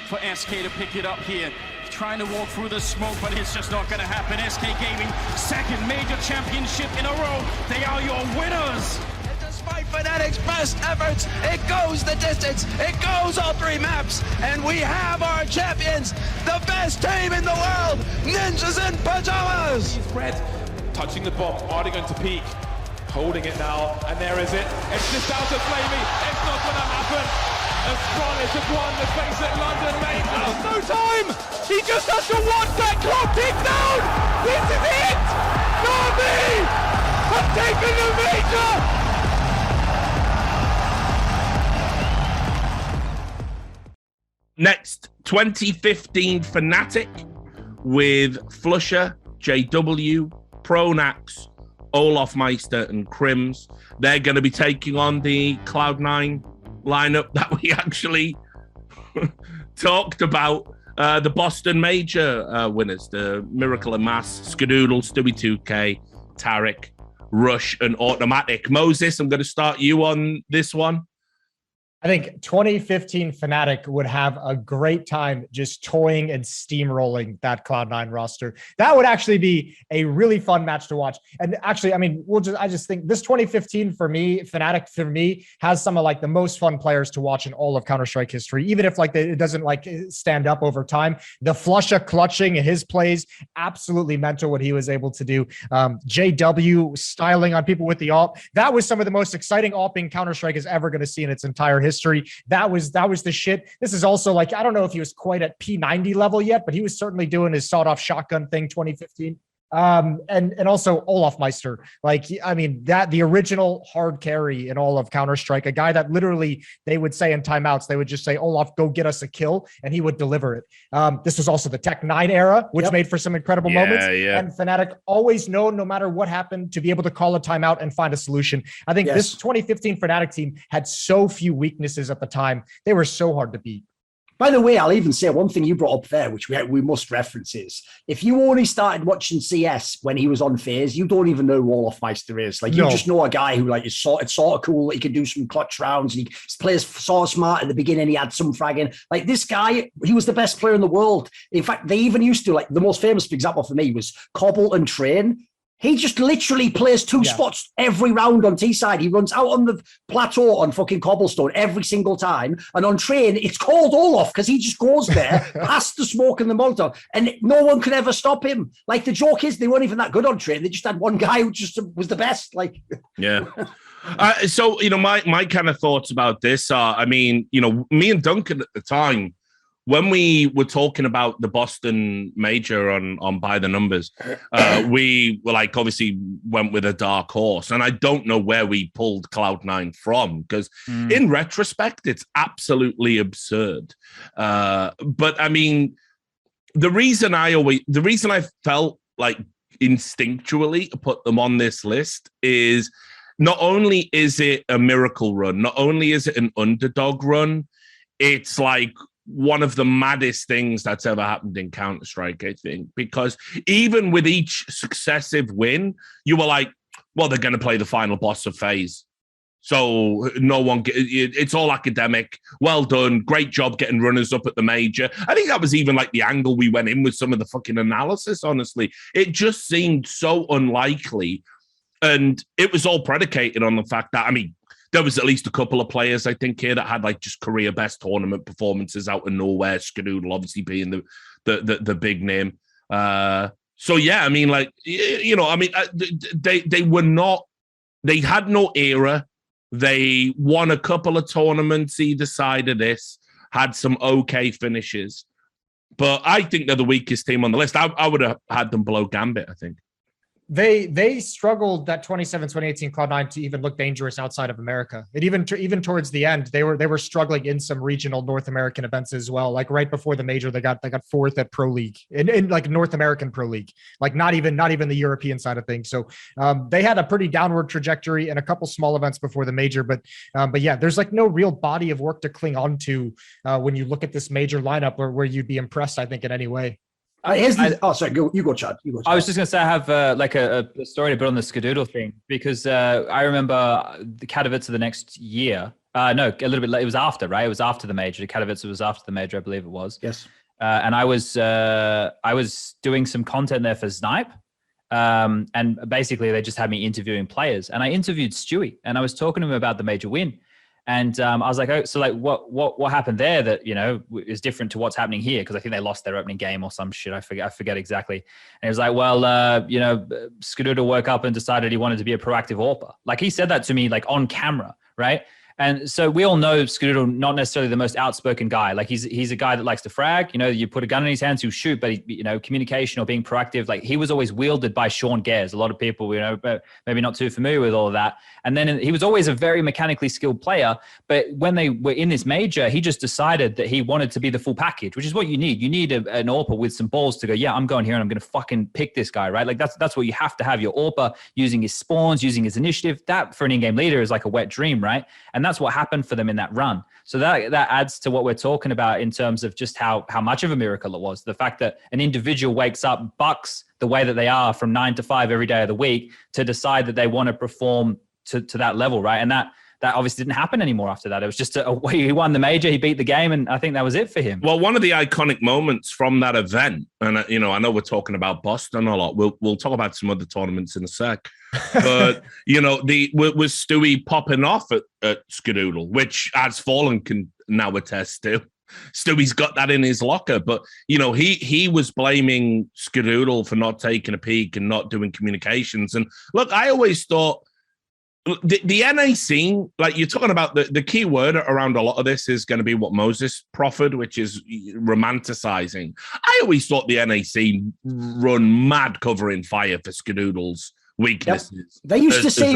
for SK to pick it up here. Trying to walk through the smoke, but it's just not going to happen. SK Gaming, second major championship in a row. They are your winners. Despite Fnatic's best efforts, it goes the distance. It goes all 3 maps. And we have our champions, the best team in the world, Ninjas in Pajamas. Red touching the box, are they going to peek? Holding it now, and there is it. It's just out of Flamey. It's not going to happen. Astralis have won the face at London Main. There's no time. He just has to watch that clock tick down. This is it. Derby have taken the major. Next, 2015 Fnatic with Flusher, JW, Pronax, Olaf Meister, and Crims. They're going to be taking on the Cloud9 lineup that we actually talked about. The Boston Major winners, the Miracle and Mass, Skadoodle, Stewie 2K, Tarek, Rush, and Automatic. Moses, I'm going to start you on this one. I think 2015 Fnatic would have a great time just toying and steamrolling that Cloud9 roster. That would actually be a really fun match to watch. And actually, I mean, I just think this 2015 for me, Fnatic for me, has some of like the most fun players to watch in all of Counterstrike history. Even if like it doesn't like stand up over time, the Flusha clutching his plays, absolutely mental what he was able to do. JW styling on people with the AWP. That was some of the most exciting AWPing Counterstrike is ever going to see in its entire history. That was the shit. This is also like, I don't know if he was quite at P90 level yet, but he was certainly doing his sawed-off shotgun thing 2015. And also Olaf Meister. Like, I mean, that the original hard carry in all of Counter-Strike, a guy that literally they would say in timeouts, they would just say, Olaf, go get us a kill, and he would deliver it. This was also the Tech 9 era, which made for some incredible moments. And Fnatic always known, no matter what happened, to be able to call a timeout and find a solution. I think this 2015 Fnatic team had so few weaknesses at the time. They were so hard to beat. By the way, I'll even say one thing you brought up there, which we must reference is, if you only started watching CS when he was on FaZe, you don't even know who Olaf Meister is. Like, you just know a guy who like is sort of cool, that he can do some clutch rounds, and he plays sort of smart at the beginning, he had some fragging. Like, this guy, he was the best player in the world. In fact, they even used to, like, the most famous example for me was Cobble and Train. He just literally plays 2 spots every round on T-side. He runs out on the plateau on fucking cobblestone every single time. And on Train, it's called Olaf because he just goes there, past the smoke and the Molotov, and no one could ever stop him. Like, the joke is they weren't even that good on Train. They just had one guy who just was the best. Like, so, you know, my kind of thoughts about this are, I mean, you know, me and Duncan at the time, when we were talking about the Boston Major on By the Numbers, we were like, obviously went with a dark horse. And I don't know where we pulled Cloud9 from, because in retrospect, it's absolutely absurd. But I mean, the reason I felt like instinctually put them on this list is not only is it a miracle run, not only is it an underdog run, it's like one of the maddest things that's ever happened in Counter-Strike, I think, because even with each successive win, you were like, well, they're going to play the final boss of FaZe. So no one, it's all academic. Well done. Great job getting runners up at the major. I think that was even like the angle we went in with some of the fucking analysis, honestly. It just seemed so unlikely. And it was all predicated on the fact that, I mean, there was at least a couple of players, I think, here that had like just career best tournament performances out of nowhere. Skadoodle obviously being the big name. So yeah, I mean, like, you know, I mean, they were not, they had no era. They won a couple of tournaments either side of this, had some okay finishes, but I think they're the weakest team on the list. I would have had them below Gambit, I think. They struggled that 2018 Cloud9 to even look dangerous outside of America. And even towards the end, they were struggling in some regional North American events as well. Like right before the major, they got fourth at Pro League in like North American Pro League, like not even the European side of things. So they had a pretty downward trajectory in a couple small events before the major. But yeah, there's like no real body of work to cling on to when you look at this major lineup where you'd be impressed, I think, in any way. Sorry, you go, Chad. I was just going to say I have like a story to put on the Skadoodle thing, because I remember the Katowice the next year. No, a little bit late. It was after, right? It was after the major. Katowice was after the major, I believe it was. Yes. And I was doing some content there for Snipe. And basically they just had me interviewing players, and I interviewed Stewie, and I was talking to him about the major win. And I was like, oh, so like what happened there that, you know, is different to what's happening here? Because I think they lost their opening game or some shit. I forget exactly. And he was like, well, you know, Skadoodle woke up and decided he wanted to be a proactive AWPer. Like he said that to me, like on camera, right? And so we all know Skadoodle, not necessarily the most outspoken guy. Like he's a guy that likes to frag. You know, you put a gun in his hands, he'll shoot. But you know, communication or being proactive. Like he was always wielded by Sean Gares. A lot of people, you know, maybe not too familiar with all of that. And then he was always a very mechanically skilled player. But when they were in this major, he just decided that he wanted to be the full package, which is what you need. You need an AWPer with some balls to go, yeah, I'm going here and I'm going to fucking pick this guy, right? Like that's what you have to have. Your AWPer using his spawns, using his initiative. That for an in-game leader is like a wet dream, right? And that's what happened for them in that run. So that adds to what we're talking about in terms of just how much of a miracle it was. The fact that an individual wakes up, bucks the way that they are from 9 to 5 every day of the week to decide that they want to perform to that level, right? And that obviously didn't happen anymore after that. It was just he won the major, he beat the game, and I think that was it for him. Well, one of the iconic moments from that event, and you know, I know we're talking about Boston a lot. We'll talk about some other tournaments in a sec. But you know, was Stewie popping off at Skadoodle, which as Fallen can now attest to. Stewie's got that in his locker, but you know, he was blaming Skadoodle for not taking a peek and not doing communications. And look, I always thought the NA scene, like you're talking about, the key word around a lot of this is going to be what Moses proffered, which is romanticizing. I always thought the NA scene run mad covering fire for Skadoodle's weaknesses. Yep. They used to say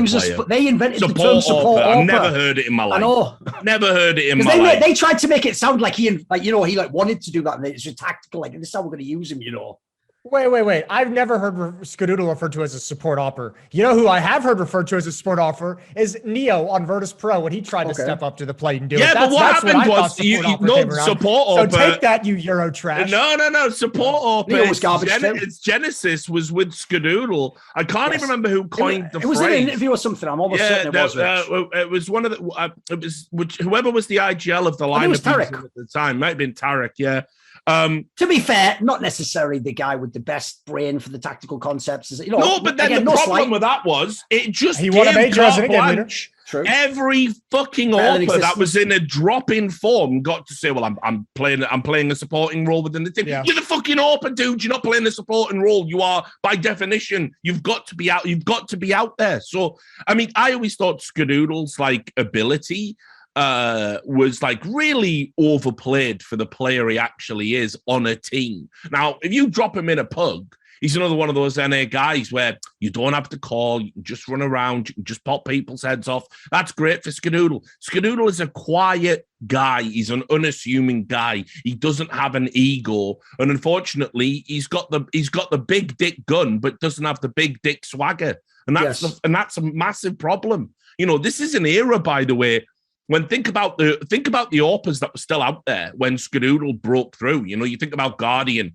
they invented the term support AWPer. I've never heard it in my life. I know. Never heard it in my life. They tried to make it sound like he wanted to do that, and it's just tactical. Like, this is how we're going to use him, you know. Wait. I've never heard Skadoodle referred to as a support AWPer. You know who I have heard referred to as a support AWPer is Neo on Virtus Pro when he tried to step up to the plate and do it. Yeah, but what happened was support AWPer. So take that, you Euro trash. No. Support AWPer. Neo was garbage. Its genesis was with Skadoodle. I can't even remember who coined the phrase. It was in an interview or something. I'm almost certain it was. It was one of the. It was whoever was the IGL of the lineup at the time. Might have been Tarek. Yeah. To be fair, not necessarily the guy with the best brain for the tactical concepts. You know, no, but then again, the problem with that was it just he won a major as an in-game leader. True. Every fucking AWPer that was in a drop-in form got to say, "Well, I'm playing a supporting role within the team." Yeah. You're the fucking AWPer, dude. You're not playing a supporting role. You are, by definition, you've got to be out. You've got to be out there. So, I mean, I always thought Skadoodle's like ability was like really overplayed for the player he actually is on a team. Now, if you drop him in a pug, he's another one of those NA guys where you don't have to call, you can just run around, you can just pop people's heads off. That's great for Skadoodle. Skadoodle is a quiet guy. He's an unassuming guy. He doesn't have an ego, and unfortunately, he's got the big dick gun, but doesn't have the big dick swagger, and that's a massive problem. You know, this is an era, by the way. When think about the AWPers that were still out there when Skadoodle broke through. You know, you think about Guardian,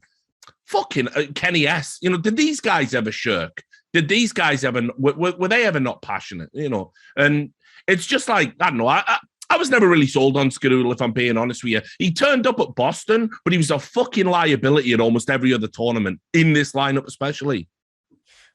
fucking Kenny S. You know, did these guys ever shirk? Did these guys ever were they ever not passionate? You know, and it's just like, I don't know. I was never really sold on Skadoodle, if I'm being honest with you. He turned up at Boston, but he was a fucking liability at almost every other tournament in this lineup, especially.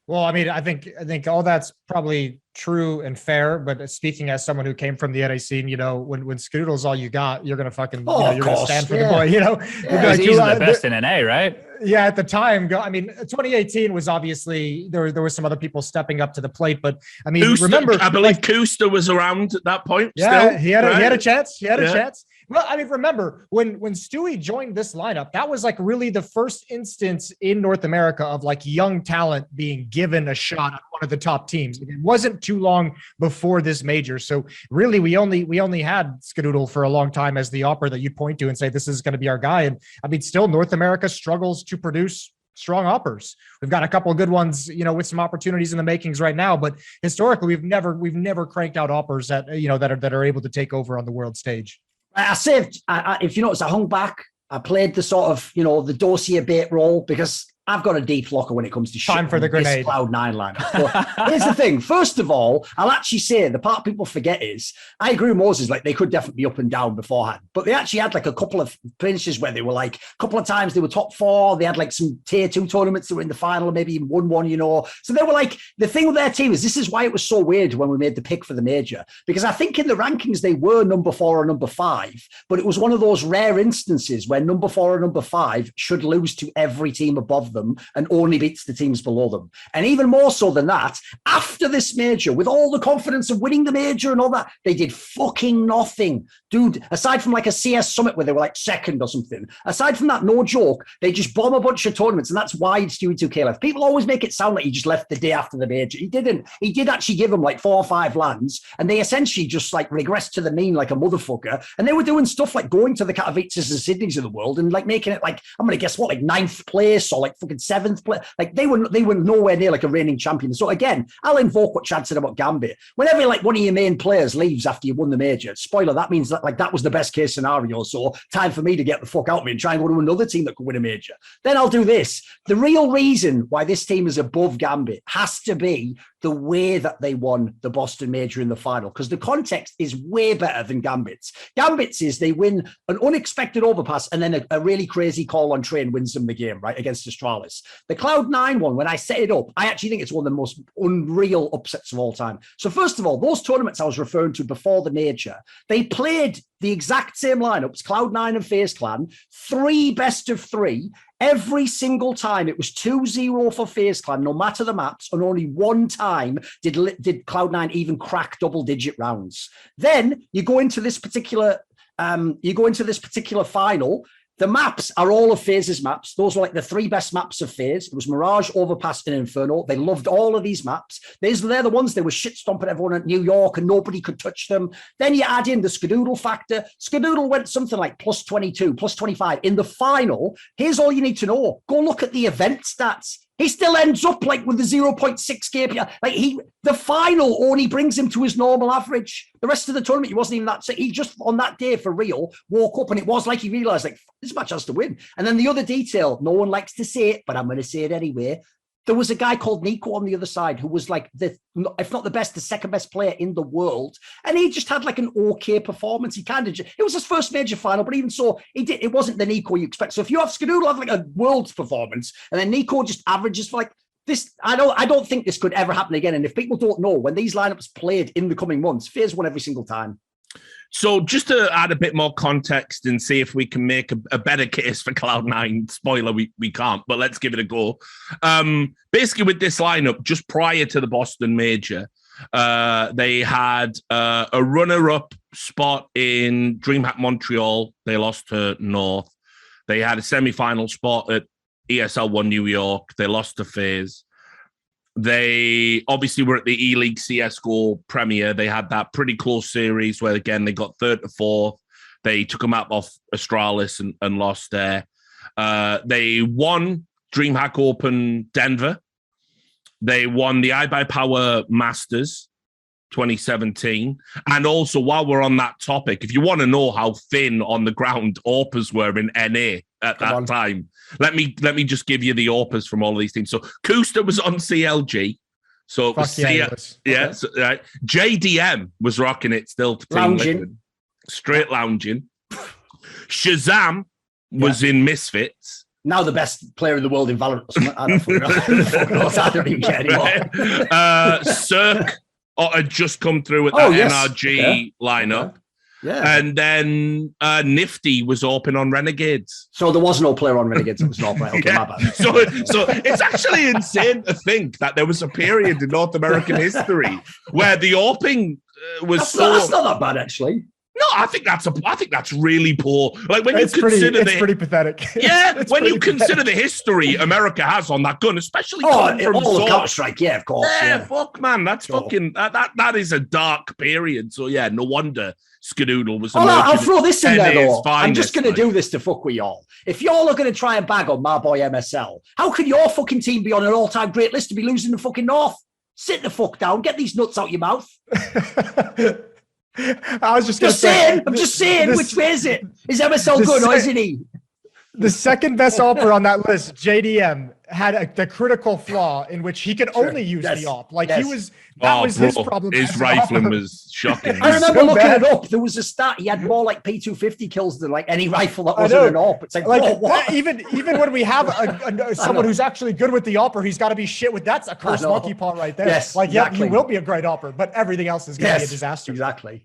Well, I mean, I think all that's probably true and fair, but speaking as someone who came from the NA scene, you know, when Skadoodle's all you got, you're gonna fucking, you're gonna stand for the boy, you know. Yeah, he's the best in NA, right? Yeah, at the time, 2018 was obviously there was some other people stepping up to the plate, but I mean, remember, I believe Kuster was around at that point. Yeah, still, he had a chance. He had a chance. Well, I mean, remember when Stewie joined this lineup, that was like really the first instance in North America of like young talent being given a shot at one of the top teams. It wasn't too long before this major, so really we only had Skadoodle for a long time as the AWPer that you point to and say this is going to be our guy. And I mean, still North America struggles to produce strong AWPers. We've got a couple of good ones, you know, with some opportunities in the makings right now, but historically we've never cranked out AWPers that are able to take over on the world stage. I saved, if you notice, I hung back. I played the sort of, you know, the dossier bait role because I've got a deep locker when it comes to time for the grenade. Cloud9 lineup. But here's the thing. First of all, I'll actually say the part people forget is I agree with Moses, like they could definitely be up and down beforehand, but they actually had like a couple of finishes where they were like a couple of times they were top 4. They had like some tier 2 tournaments that were in the final, maybe even won one, you know. So they were like, the thing with their team is this is why it was so weird when we made the pick for the major, because I think in the rankings they were number 4 or number 5, but it was one of those rare instances where number 4 or number 5 should lose to every team above them and only beats the teams below them. And even more so than that, after this major, with all the confidence of winning the major and all that, they did fucking nothing. Dude, aside from like a CS Summit where they were like second or something, aside from that, no joke, they just bomb a bunch of tournaments, and that's why Stewie 2K left. People always make it sound like he just left the day after the major. He didn't. He did actually give them like 4 or 5 lands, and they essentially just like regressed to the mean like a motherfucker. And they were doing stuff like going to the Katowices and Sydneys of the world and like making it like, I'm going to guess what, like 9th place or like fucking 7th place. Like they were nowhere near like a reigning champion. So again, I'll invoke what Chad said about Gambit. Whenever like one of your main players leaves after you won the major, spoiler, that means that like that was the best case scenario. So time for me to get the fuck out of me and try and go to another team that could win a major. Then I'll do this. The real reason why this team is above Gambit has to be the way that they won the Boston Major in the final, because the context is way better than Gambit's. Gambit's is they win an unexpected overpass and then a really crazy call on train wins them the game, right, against Astralis. The Cloud9 one, when I set it up, I actually think it's one of the most unreal upsets of all time. So first of all, those tournaments I was referring to before the major, they played the exact same lineups, Cloud9 and FaZe Clan, 3 best of 3. Every single time it was 2-0 for FaZe Clan, no matter the maps, and only one time did Cloud9 even crack double-digit rounds. Then you go into this particular final. The maps are all of FaZe's maps. Those were like the 3 best maps of FaZe. It was Mirage, Overpass, and Inferno. They loved all of these maps. They're the ones they were shit stomping everyone at New York and nobody could touch them. Then you add in the Skadoodle factor. Skadoodle went something like plus 22, plus 25. In the final, here's all you need to know. Go look at the event stats. He still ends up like with the 0.6 KPI. Like the final only brings him to his normal average. The rest of the tournament, he wasn't even that. So he just on that day for real woke up and it was like he realized like this match has to win. And then the other detail, no one likes to say it, but I'm going to say it anyway. There was a guy called Nico on the other side who was like if not the best, the second best player in the world. And he just had like an okay performance. He it was his first major final, but even so, it wasn't the Nico you expect. So if you have Skadoodle have like a world's performance and then Nico just averages for like this, I don't think this could ever happen again. And if people don't know, when these lineups played in the coming months, FaZe won every single time. So just to add a bit more context and see if we can make a better case for Cloud9, spoiler, we can't, but let's give it a go. Basically with this lineup, just prior to the Boston Major, they had a runner-up spot in DreamHack Montreal. They lost to North. They had a semi-final spot at ESL 1 New York. They lost to FaZe. They obviously were at the E-League CSGO Premier. They had that pretty close series where, again, they got 3rd to 4th. They took a map off Astralis and lost there. They won DreamHack Open Denver. They won the iBuyPower Masters 2017. And also, while we're on that topic, if you want to know how thin on the ground AWPers were in NA at that time, let me just give you the AWPers from all of these teams. So Kusta was on CLG. So it was so, right. JDM was rocking it still to lounging. Straight lounging. Shazam was in Misfits. Now the best player in the world in Valorant. I don't even care anymore. Cirque had just come through at that NRG lineup. Okay. Yeah. And then Nifty was open on Renegades. So there was no player on Renegades. It was not right. Okay, my bad. So it's actually insane to think that there was a period in North American history where the AWPing was that's not that bad, actually. No, I think that's really poor. Like when it's you consider it's pretty pathetic. Yeah, when you consider the history America has on that gun, especially all of Counterstrike, yeah, of course. Yeah, fuck, man, that's fucking that is a dark period. So yeah, no wonder Skadoodle was. I'll throw this in there though. I'm just going to do this to fuck with y'all. If y'all are going to try and bag on my boy MSL, how could your fucking team be on an all-time great list to be losing the fucking North? Sit the fuck down. Get these nuts out your mouth. I was just going to say. I'm just saying. Which way is it? Is MSL good or isn't he? The second best AWPer on that list, JDM, had the critical flaw in which he could only use the op. Like Yes. he was, that was his problem. His as an rifling opper. was shocking. I remember so looking bad. it up. There was a stat. He had more like P250 kills than like any rifle that I wasn't know. an op. It's like, Like whoa, what? even when we have someone who's actually good with the opper, he's got to be shit with that's a cursed know. monkey paw right there. Yes, like exactly. yeah, you will be a great opper, but everything else is going to be a disaster. Exactly.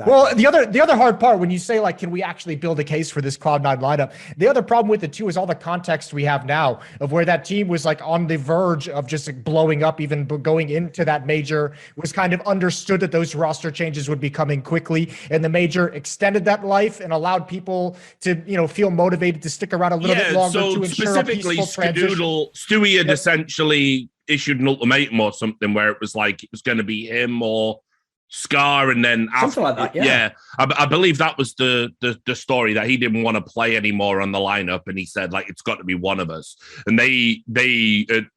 Well, the other hard part when you say like, can we actually build a case for this Cloud9 lineup? The other problem with it too is all the context we have now of where that team was like on the verge of just like blowing up, even going into that major, was kind of understood that those roster changes would be coming quickly, and the major extended that life and allowed people to feel motivated to stick around a little bit longer to ensure a peaceful transition. Stewie had essentially issued an ultimatum or something where it was like it was going to be him or Scar, and then Something like that, yeah. I believe that was the story, that he didn't want to play anymore on the lineup, and he said like it's got to be one of us. And they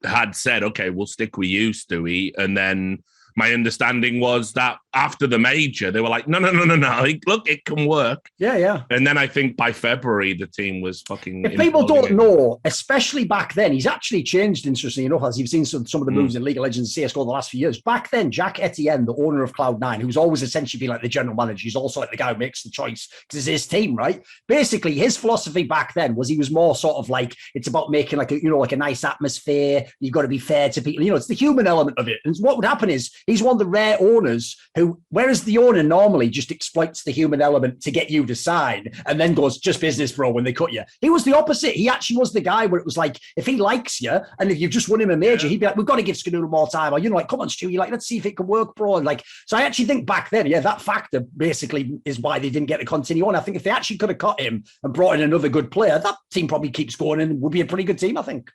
had said, okay, we'll stick with you, Stewie. And then my understanding was that after the major, they were like, no. Like, look, it can work. Yeah. And then I think by February, the team was fucking. If people don't know, especially back then, he's actually changed, interestingly enough, as you've seen some of the moves in League of Legends and CSGO the last few years. Back then, Jack Etienne, the owner of Cloud9, who's always essentially been like the general manager, he's also like the guy who makes the choice because it's his team, right? Basically, his philosophy back then was he was more sort of like, it's about making like a nice atmosphere. You've got to be fair to people. It's the human element of it. And what would happen is he's one of the rare owners who, whereas the owner normally just exploits the human element to get you to sign and then goes, just business, bro, when they cut you. He was the opposite. He actually was the guy where it was like, if he likes you and if you've just won him a major, he'd be like, we've got to give Skadoodle more time. Or, like, come on, Stu, you're like, let's see if it can work, bro. And like, so I actually think back then, that factor basically is why they didn't get to continue on. I think if they actually could have cut him and brought in another good player, that team probably keeps going and would be a pretty good team, I think.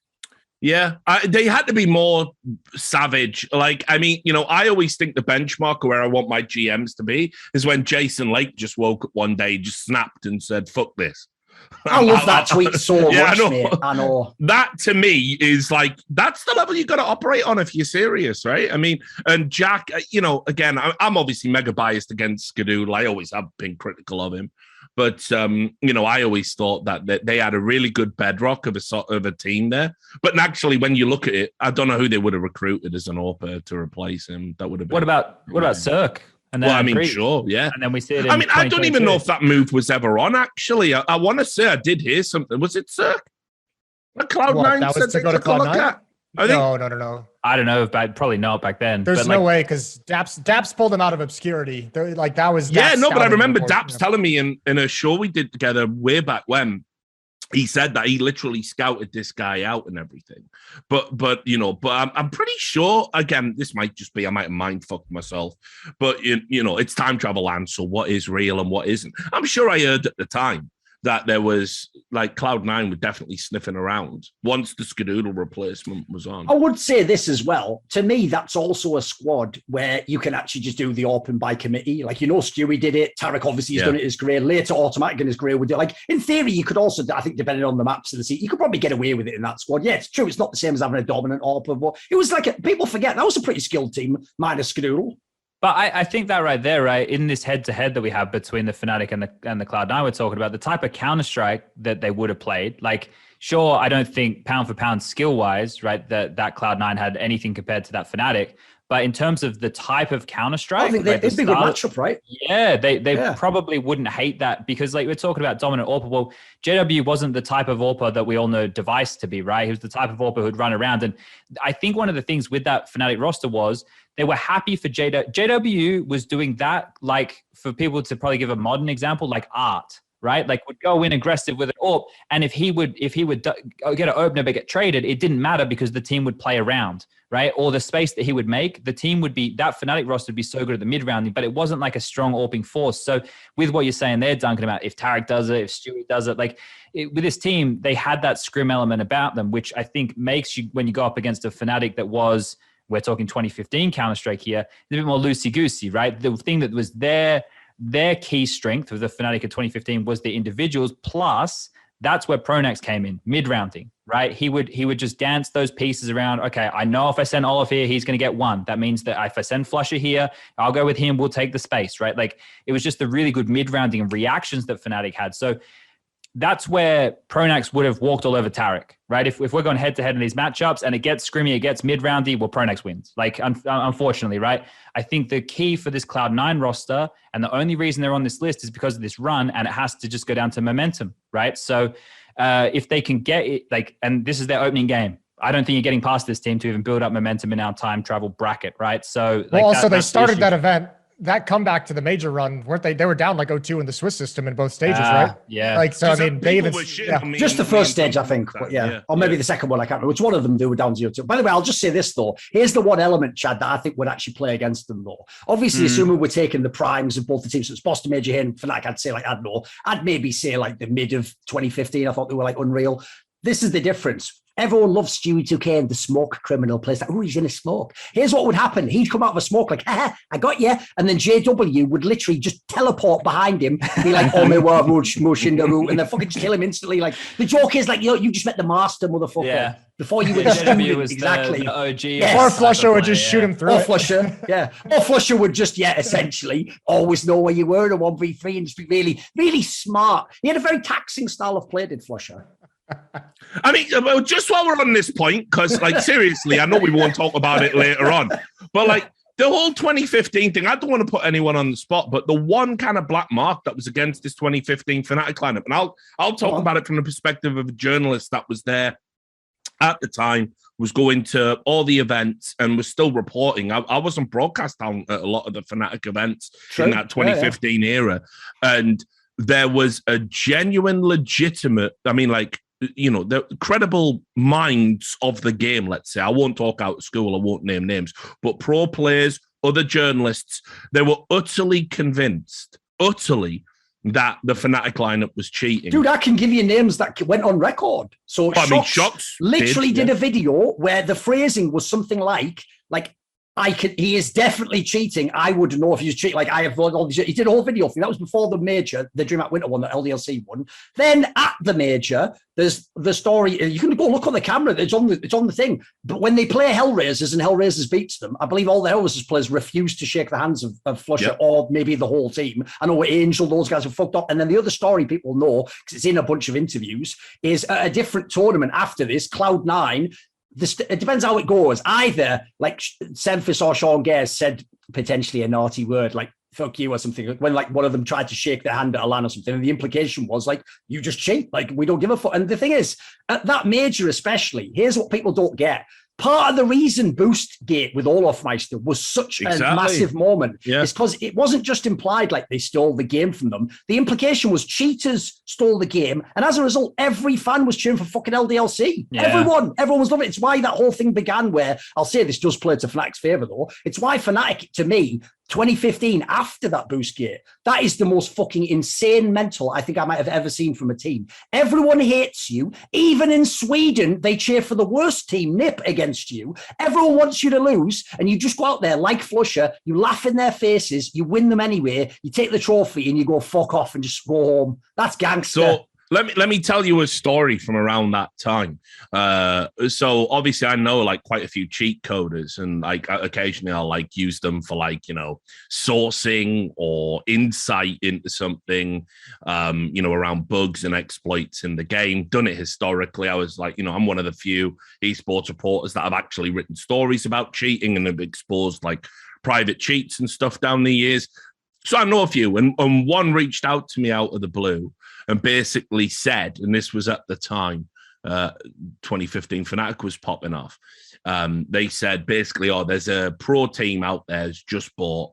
Yeah, they had to be more savage. Like, I mean, I always think the benchmark where I want my GMs to be is when Jason Lake just woke up one day, just snapped and said, fuck this. I love that tweet so much, mate. I know. That to me is like, that's the level you got to operate on if you're serious, right? I mean, and Jack, again, I'm obviously mega biased against Skadoodle. I always have been critical of him. But, I always thought that they had a really good bedrock of a team there. But actually, when you look at it, I don't know who they would have recruited as an AWPer to replace him. That would have been. What about Cirque? And then sure, yeah. And then we see it. I don't even know if that move was ever on. Actually, I want to say I did hear something. Was it Cirque? Cloud9 that was to go to Cloud9? No. I don't know, but probably not back then. There's no way, because Daps pulled him out of obscurity. Like that was Daps but I remember report, Daps telling me in a show we did together way back when. He said that he literally scouted this guy out and everything. But I'm pretty sure, again, this might just be, I might have mind fucked myself, but it's time travel land. So what is real and what isn't? I'm sure I heard at the time that there was like Cloud9 were definitely sniffing around once the Skadoodle replacement was on. I would say this as well. To me, that's also a squad where you can actually just do the open by committee. Like, Stewie did it. Tarek obviously has done it in his career. Later, Automatic in his career would do it. Like, in theory, you could also, I think, depending on the maps of the seat, you could probably get away with it in that squad. Yeah, it's true. It's not the same as having a dominant AWPer, but it was like, people forget, that was a pretty skilled team, minus Skadoodle. But I think that right there, right, in this head-to-head that we have between the Fnatic and the Cloud9 we're talking about, the type of Counterstrike that they would have played, like, sure, I don't think pound for pound skill-wise, right, that Cloud9 had anything compared to that Fnatic. But in terms of the type of Counterstrike, I think it'd be a good matchup, right? Yeah, they probably wouldn't hate that because, like, we're talking about dominant AWPer. Well, JW wasn't the type of AWPer that we all know Device to be, right? He was the type of AWPer who'd run around. And I think one of the things with that Fnatic roster was they were happy for JW. JW was doing that, like, for people to probably give a modern example, like Art, right? Like, would go in aggressive with an AWP, and if he would get an opener but get traded, it didn't matter because the team would play around, right? Or the space that he would make, the team would be, that Fnatic roster would be so good at the mid-rounding, but it wasn't like a strong AWPing force. So with what you're saying there, Duncan, about if Tarek does it, if Stewie does it, like with this team, they had that scrim element about them, which I think makes you, when you go up against a Fnatic that was, we're talking 2015 Counter-Strike here, a bit more loosey-goosey, right? The thing that was their key strength of the Fnatic of 2015 was the individuals, plus that's where Pronax came in, mid-rounding, right? He would just dance those pieces around. Okay, I know if I send Olaf here, he's going to get one. That means that if I send Flusher here, I'll go with him, we'll take the space, right? Like, it was just the really good mid-rounding and reactions that Fnatic had. So that's where Pronax would have walked all over Tarek, right? If we're going head to head in these matchups and it gets scrimmy, it gets mid roundy, well, Pronax wins. Like, unfortunately, right? I think the key for this Cloud9 roster, and the only reason they're on this list is because of this run, and it has to just go down to momentum, right? So if they can get it, like, and this is their opening game, I don't think you're getting past this team to even build up momentum in our time travel bracket, right? So, like, well, also they started that event. That comeback to the major run, weren't they? They were down like 0-2 in the Swiss system in both stages, right? Yeah. Like, so I mean, they even just the first stage, I think. But or maybe the second one. I can't remember which one of them they were down 0-2. By the way, I'll just say this though. Here's the one element, Chad, that I think would actually play against them though. Obviously, assuming we're taking the primes of both the teams, so it's Boston Major here and Fnatic, I'd say like I'd maybe say like the mid of 2015. I thought they were like unreal. This is the difference. Everyone loves Stewie 2K and the smoke criminal plays like, oh, he's in a smoke. Here's what would happen. He'd come out of a smoke like, I got you. And then JW would literally just teleport behind him, be like, oh, my word, Mushindaru, and then fucking just kill him instantly. Like, the joke is like, you just met the master, motherfucker. Yeah. Before you were exactly. The OG. Yeah. Or Flusher would just shoot him through. Or Flusher, Or Flusher would just, essentially always know where you were in a 1v3 and just be really, really smart. He had a very taxing style of play, did Flusher. I mean, just while we're on this point, because, like, seriously, I know we won't talk about it later on, but, like, the whole 2015 thing, I don't want to put anyone on the spot, but the one kind of black mark that was against this 2015 Fnatic lineup, and I'll talk about it from the perspective of a journalist that was there at the time, was going to all the events and was still reporting. I wasn't broadcast down at a lot of the Fnatic events in that 2015 era, and there was a genuine, legitimate, I mean, like, you know, the credible minds of the game, let's say. I won't talk out of school, I won't name names, but pro players, other journalists, they were utterly convinced, that the Fnatic lineup was cheating. Dude, I can give you names that went on record. So Shox literally did a video where the phrasing was something like, he is definitely cheating. I would know if he's cheating. Like, I have all these. He did a whole video thing. That was before the major, the DreamHack Winter one, that LDLC won. Then at the major, there's the story. You can go look on the camera. It's on the thing. But when they play Hellraisers and Hellraisers beats them, I believe all the Hellraisers players refuse to shake the hands of Flusher or maybe the whole team. I know Angel, those guys are fucked up. And then the other story people know, because it's in a bunch of interviews, is at a different tournament after this, Cloud9. It depends how it goes. Either like Semphis or Sean Gare said potentially a naughty word like fuck you or something, like when like one of them tried to shake their hand at a LAN or something, and the implication was like, you just cheat, like we don't give a fuck. And the thing is, at that major especially, here's what people don't get. Part of the reason Boostgate with Olofmeister was such a massive moment is because it wasn't just implied like they stole the game from them. The implication was cheaters stole the game, and as a result, every fan was cheering for fucking LDLC. Yeah. Everyone was loving it. It's why that whole thing began where, I'll say this does play to Fnatic's favour though, it's why Fnatic, to me, 2015, after that Boostgate, that is the most fucking insane mental I think I might have ever seen from a team. Everyone hates you. Even in Sweden, they cheer for the worst team, NiP, against you. Everyone wants you to lose, and you just go out there like Flusher, you laugh in their faces, you win them anyway, you take the trophy, and you go fuck off and just go home. That's gangster. So let me tell you a story from around that time. So obviously I know like quite a few cheat coders, and like occasionally I'll like use them for like, you know, sourcing or insight into something, you know, around bugs and exploits in the game. Done it historically. I was like, you know, I'm one of the few esports reporters that have actually written stories about cheating and have exposed like private cheats and stuff down the years. So I know a few, and one reached out to me out of the blue and basically said, and this was at the time, 2015 Fnatic was popping off. They said basically, oh, there's a pro team out there who's just bought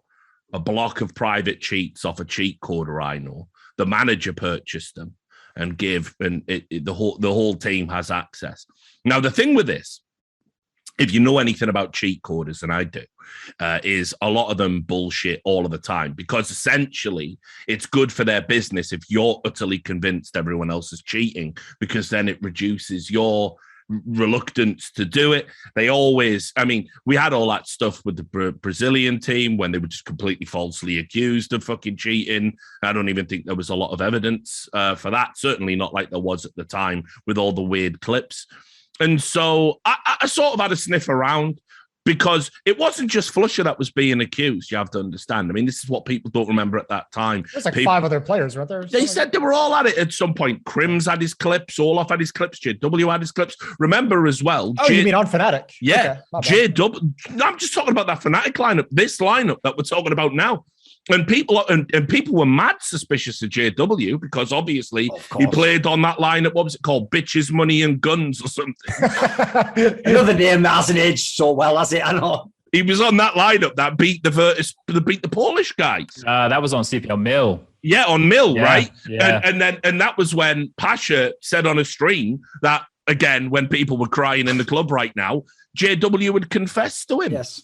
a block of private cheats off a cheat coder I know. The manager purchased them and the whole team has access. Now, the thing with this, if you know anything about cheat coders, and I do, is a lot of them bullshit all of the time, because essentially it's good for their business if you're utterly convinced everyone else is cheating, because then it reduces your reluctance to do it. They always, I mean, we had all that stuff with the Brazilian team when they were just completely falsely accused of fucking cheating. I don't even think there was a lot of evidence for that. Certainly not like there was at the time with all the weird clips. And so I sort of had a sniff around, because it wasn't just Flusher that was being accused. You have to understand. I mean, this is what people don't remember at that time. There's like 5 other players, weren't there? They said they were all at it at some point. Crims had his clips, Olaf had his clips, JW had his clips. Remember as well. You mean on Fnatic? Yeah. Okay, JW. I'm just talking about that Fnatic lineup, this lineup that we're talking about now. And people were mad suspicious of JW because obviously he played on that lineup. What was it called? Bitches, Money and Guns or something. Another name that hasn't aged so well, has it? I know. He was on that lineup that beat the Polish guys. That was on CPL Mill. Yeah, on Mill, right? Yeah. And that was when Pasha said on a stream that, again, when people were crying in the club right now, JW would confess to him. Yes.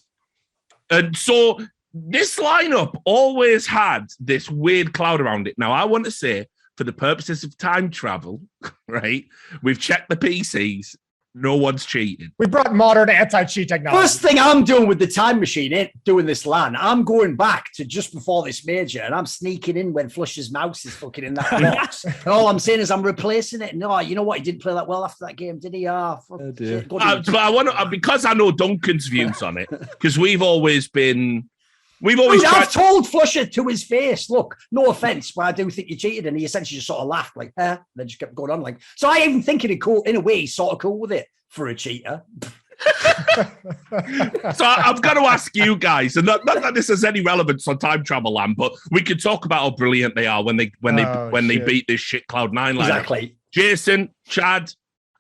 And so this lineup always had this weird cloud around it. Now, I want to say, for the purposes of time travel, right, we've checked the PCs. No one's cheating. We brought modern anti-cheat technology. First thing I'm doing with the time machine ain't doing this LAN. I'm going back to just before this major, and I'm sneaking in when Flusher's mouse is fucking in that box. And all I'm saying is I'm replacing it. No, you know what? He didn't play that well after that game, did he? But I want to, because I know Duncan's views on it, because we've always I've told Flusher to his face, look, no offense, but I do think you cheated. And he essentially just sort of laughed like, and then just kept going on. Like, so I even think in a way, he's sort of cool with it for a cheater. So I've got to ask you guys, and not that this has any relevance on Time Travel Land, but we could talk about how brilliant they are when they beat this shit Cloud9 lineup. Exactly. Jason, Chad,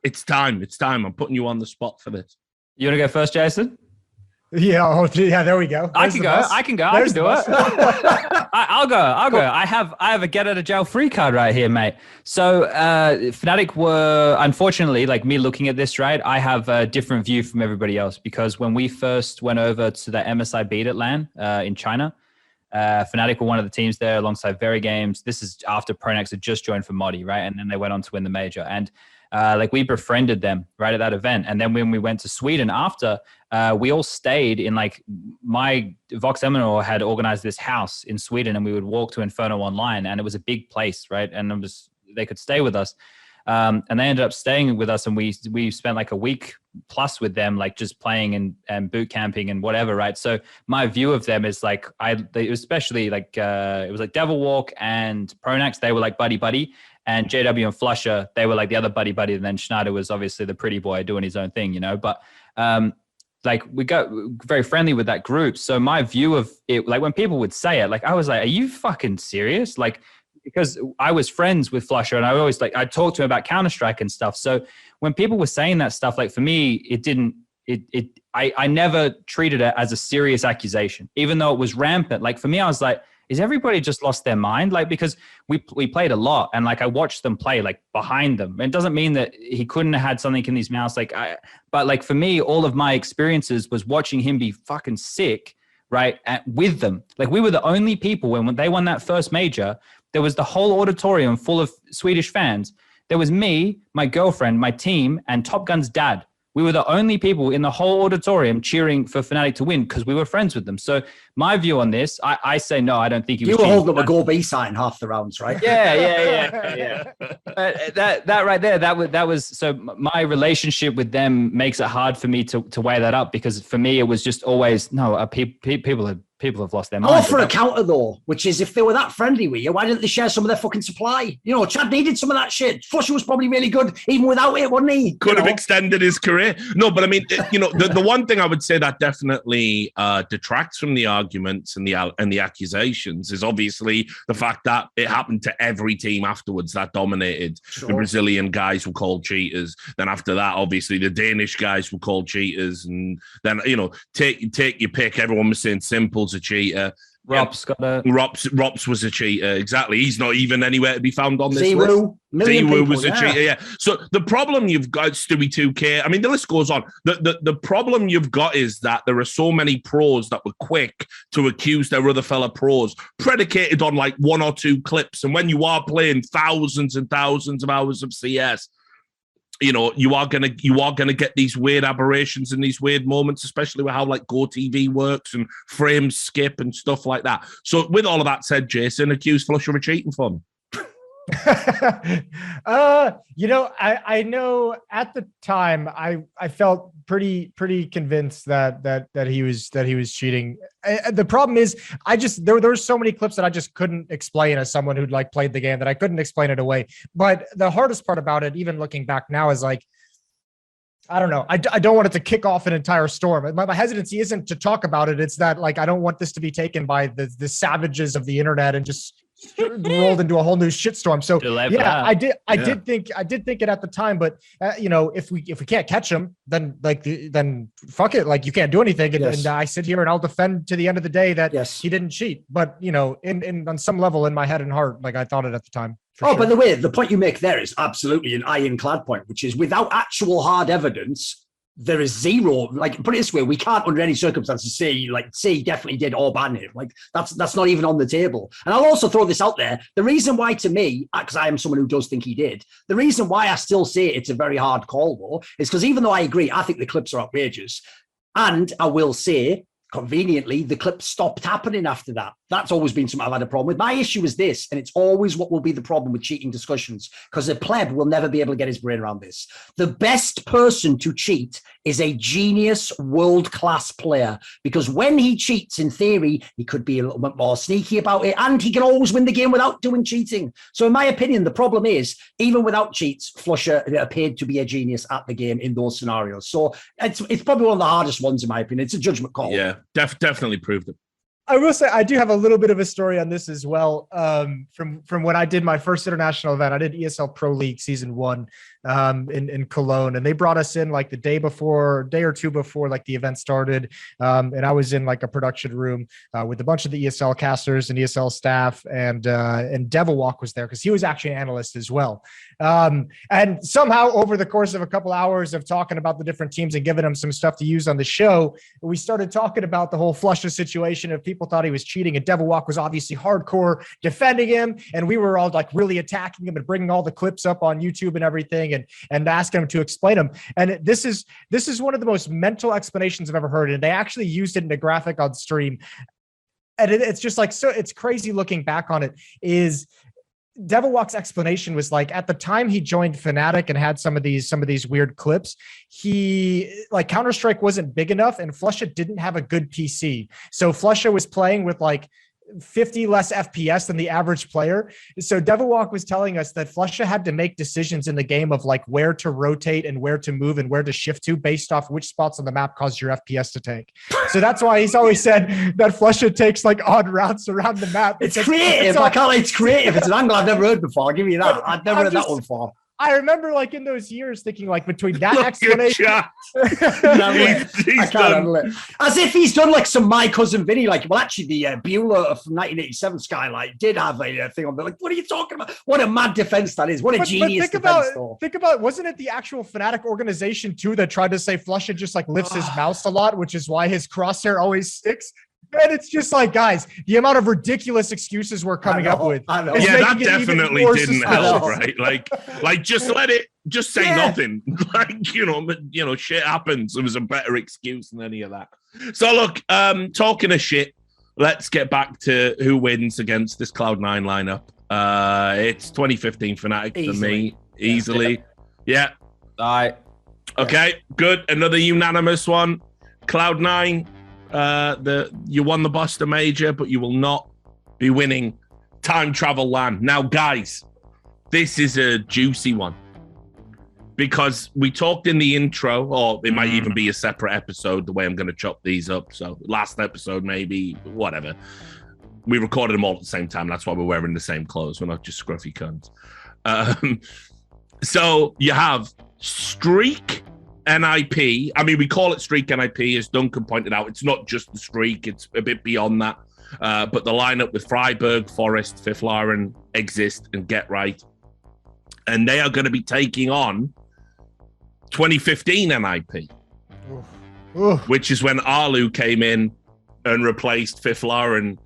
it's time. I'm putting you on the spot for this. You want to go first, Jason? Yeah, there we go. I can go. I can do it. I'll go. I have a get out of jail free card right here, mate. So Fnatic were, unfortunately, like me looking at this, right, I have a different view from everybody else because when we first went over to the MSI Beat at LAN in China, Fnatic were one of the teams there alongside Very Games. This is after Pronax had just joined for Modi, right? And then they went on to win the major. And we befriended them right at that event. And then when we went to Sweden after, we all stayed in my Vox Eminor had organized this house in Sweden and we would walk to Inferno Online and it was a big place, right? And they could stay with us. And they ended up staying with us and we spent like a week plus with them, like just playing and boot camping and whatever, right? So my view of them is like, especially like, it was like Devil Walk and Pronax, they were like buddy. And JW and Flusher, they were like the other buddy. And then Schneider was obviously the pretty boy doing his own thing, you know. But like we got very friendly with that group. So my view of it, like when people would say it, like I was like, are you fucking serious? Like, because I was friends with Flusher and I always I talked to him about Counterstrike and stuff. So when people were saying that stuff, like for me, I never treated it as a serious accusation, even though it was rampant. Like for me, I was like, is everybody just lost their mind? Like, because we played a lot and like I watched them play like behind them. It doesn't mean that he couldn't have had something in his mouth. But like for me, all of my experiences was watching him be fucking sick, right? With them. Like we were the only people when they won that first major, there was the whole auditorium full of Swedish fans. There was me, my girlfriend, my team, and Top Gun's dad. We were the only people in the whole auditorium cheering for Fnatic to win because we were friends with them. So my view on this, I say no, I don't think he was. You were holding up a Go B sign half the rounds, right? Yeah. That right there, that was. So my relationship with them makes it hard for me to weigh that up because for me it was just always no. People have lost their mind. I'll offer a counter though, which is if they were that friendly with you, why didn't they share some of their fucking supply? You know, Chad needed some of that shit. Flusher was probably really good even without it, wasn't he? Could have extended his career. No, but I mean, the one thing I would say that definitely detracts from the arguments and the accusations is obviously the fact that it happened to every team afterwards that dominated. Sure. The Brazilian guys were called cheaters. Then after that, obviously the Danish guys were called cheaters, and then take your pick. Everyone was saying Simple's a cheater. Rops was a cheater. Exactly. He's not even anywhere to be found on this list. Ziwu was a cheater. Yeah. So the problem you've got, Stewie 2K. I mean, the list goes on. The problem you've got is that there are so many pros that were quick to accuse their other fellow pros, predicated on like one or two clips. And when you are playing thousands and thousands of hours of CS, you are gonna get these weird aberrations and these weird moments, especially with how like Go TV works and frames skip and stuff like that. So with all of that said, Jason, accuse Flusher of cheating for me. I know at the time I felt pretty convinced that he was cheating. The problem is there were so many clips that I just couldn't explain as someone who'd like played the game, that I couldn't explain it away. But the hardest part about it, even looking back now, is like, I don't know. I don't want it to kick off an entire storm. My hesitancy isn't to talk about it. It's that, like, I don't want this to be taken by the savages of the internet and just rolled into a whole new shitstorm. So yeah, I did think it at the time, but if we can't catch him, then fuck it. Like, you can't do anything. And I sit here and I'll defend to the end of the day that he didn't cheat. But in on some level in my head and heart, like, I thought it at the time. Sure. By the way, the point you make there is absolutely an ironclad point, which is without actual hard evidence, there is zero, like, put it this way, we can't under any circumstances say he definitely did or ban him. Like, that's not even on the table. And I'll also throw this out there. The reason why, to me, because I am someone who does think he did, the reason why I still say it's a very hard call, though, is because even though I agree, I think the clips are outrageous. And I will say, conveniently, the clips stopped happening after that. That's always been something I've had a problem with. My issue is this, and it's always what will be the problem with cheating discussions, because a pleb will never be able to get his brain around this. The best person to cheat is a genius, world-class player, because when he cheats, in theory, he could be a little bit more sneaky about it, and he can always win the game without doing cheating. So in my opinion, the problem is, even without cheats, Flusher appeared to be a genius at the game in those scenarios. So it's probably one of the hardest ones, in my opinion. It's a judgment call. Yeah, definitely proved it. I will say I do have a little bit of a story on this as well. From when I did my first international event, I did ESL Pro League Season 1 in Cologne, and they brought us in like the day or two before like the event started, and I was in like a production room with a bunch of the ESL casters and ESL staff, and Devil Walk was there because he was actually an analyst as well. And somehow over the course of a couple hours of talking about the different teams and giving them some stuff to use on the show, we started talking about the whole Flusher situation. If people thought he was cheating, and Devil Walk was obviously hardcore defending him, and we were all like really attacking him and bringing all the clips up on YouTube and everything, and asking him to explain them. And this is one of the most mental explanations I've ever heard. And they actually used it in a graphic on stream. And it's just like, so it's crazy looking back on it. Is Devil Walk's explanation was like, at the time he joined Fnatic and had some of these weird clips, he like Counterstrike wasn't big enough, and Flusher didn't have a good PC. So Flusher was playing with like 50 less FPS than the average player. So Devil Walk was telling us that Flusher had to make decisions in the game of like where to rotate and where to move and where to shift to based off which spots on the map caused your FPS to tank. So that's why he's always said that Flusher takes like odd routes around the map. It's creative. It's creative. It's an angle I've never heard before. I'll give you that. I've never heard that one before. I remember like in those years thinking like between that explanation. I can't handle it. As if he's done like some My Cousin Vinny, like, well, actually the Bueller from 1987 Skylight did have a thing on there. Like, what are you talking about? What a mad defense that is. What a genius defense. Think about, wasn't it the actual Fnatic organization too that tried to say Flusher just like lifts his mouse a lot, which is why his crosshair always sticks? And it's just like, guys, the amount of ridiculous exshit we're coming up with. I know. Yeah, that definitely didn't help, right? Like just say nothing. Like, shit happens. It was a better excuse than any of that. So look, talking of shit, let's get back to who wins against this Cloud9 lineup. It's 2015 Fnatic for me, easily. Yeah. All right. Okay, good. Another unanimous one. Cloud9. You won the Boston Major, but you will not be winning Travel LAN. Now, guys, this is a juicy one because we talked in the intro, or it might even be a separate episode, the way I'm going to chop these up. So last episode, maybe, whatever. We recorded them all at the same time. That's why we're wearing the same clothes. We're not just scruffy cunts. So you have Streak NIP. I mean, we call it Streak NIP, as Duncan pointed out. It's not just the streak, it's a bit beyond that. But the lineup with Freiburg, Forest, Fiflaren, Exist, and Get Right. And they are going to be taking on 2015 NIP, which is when Arlu came in and replaced Fiflaren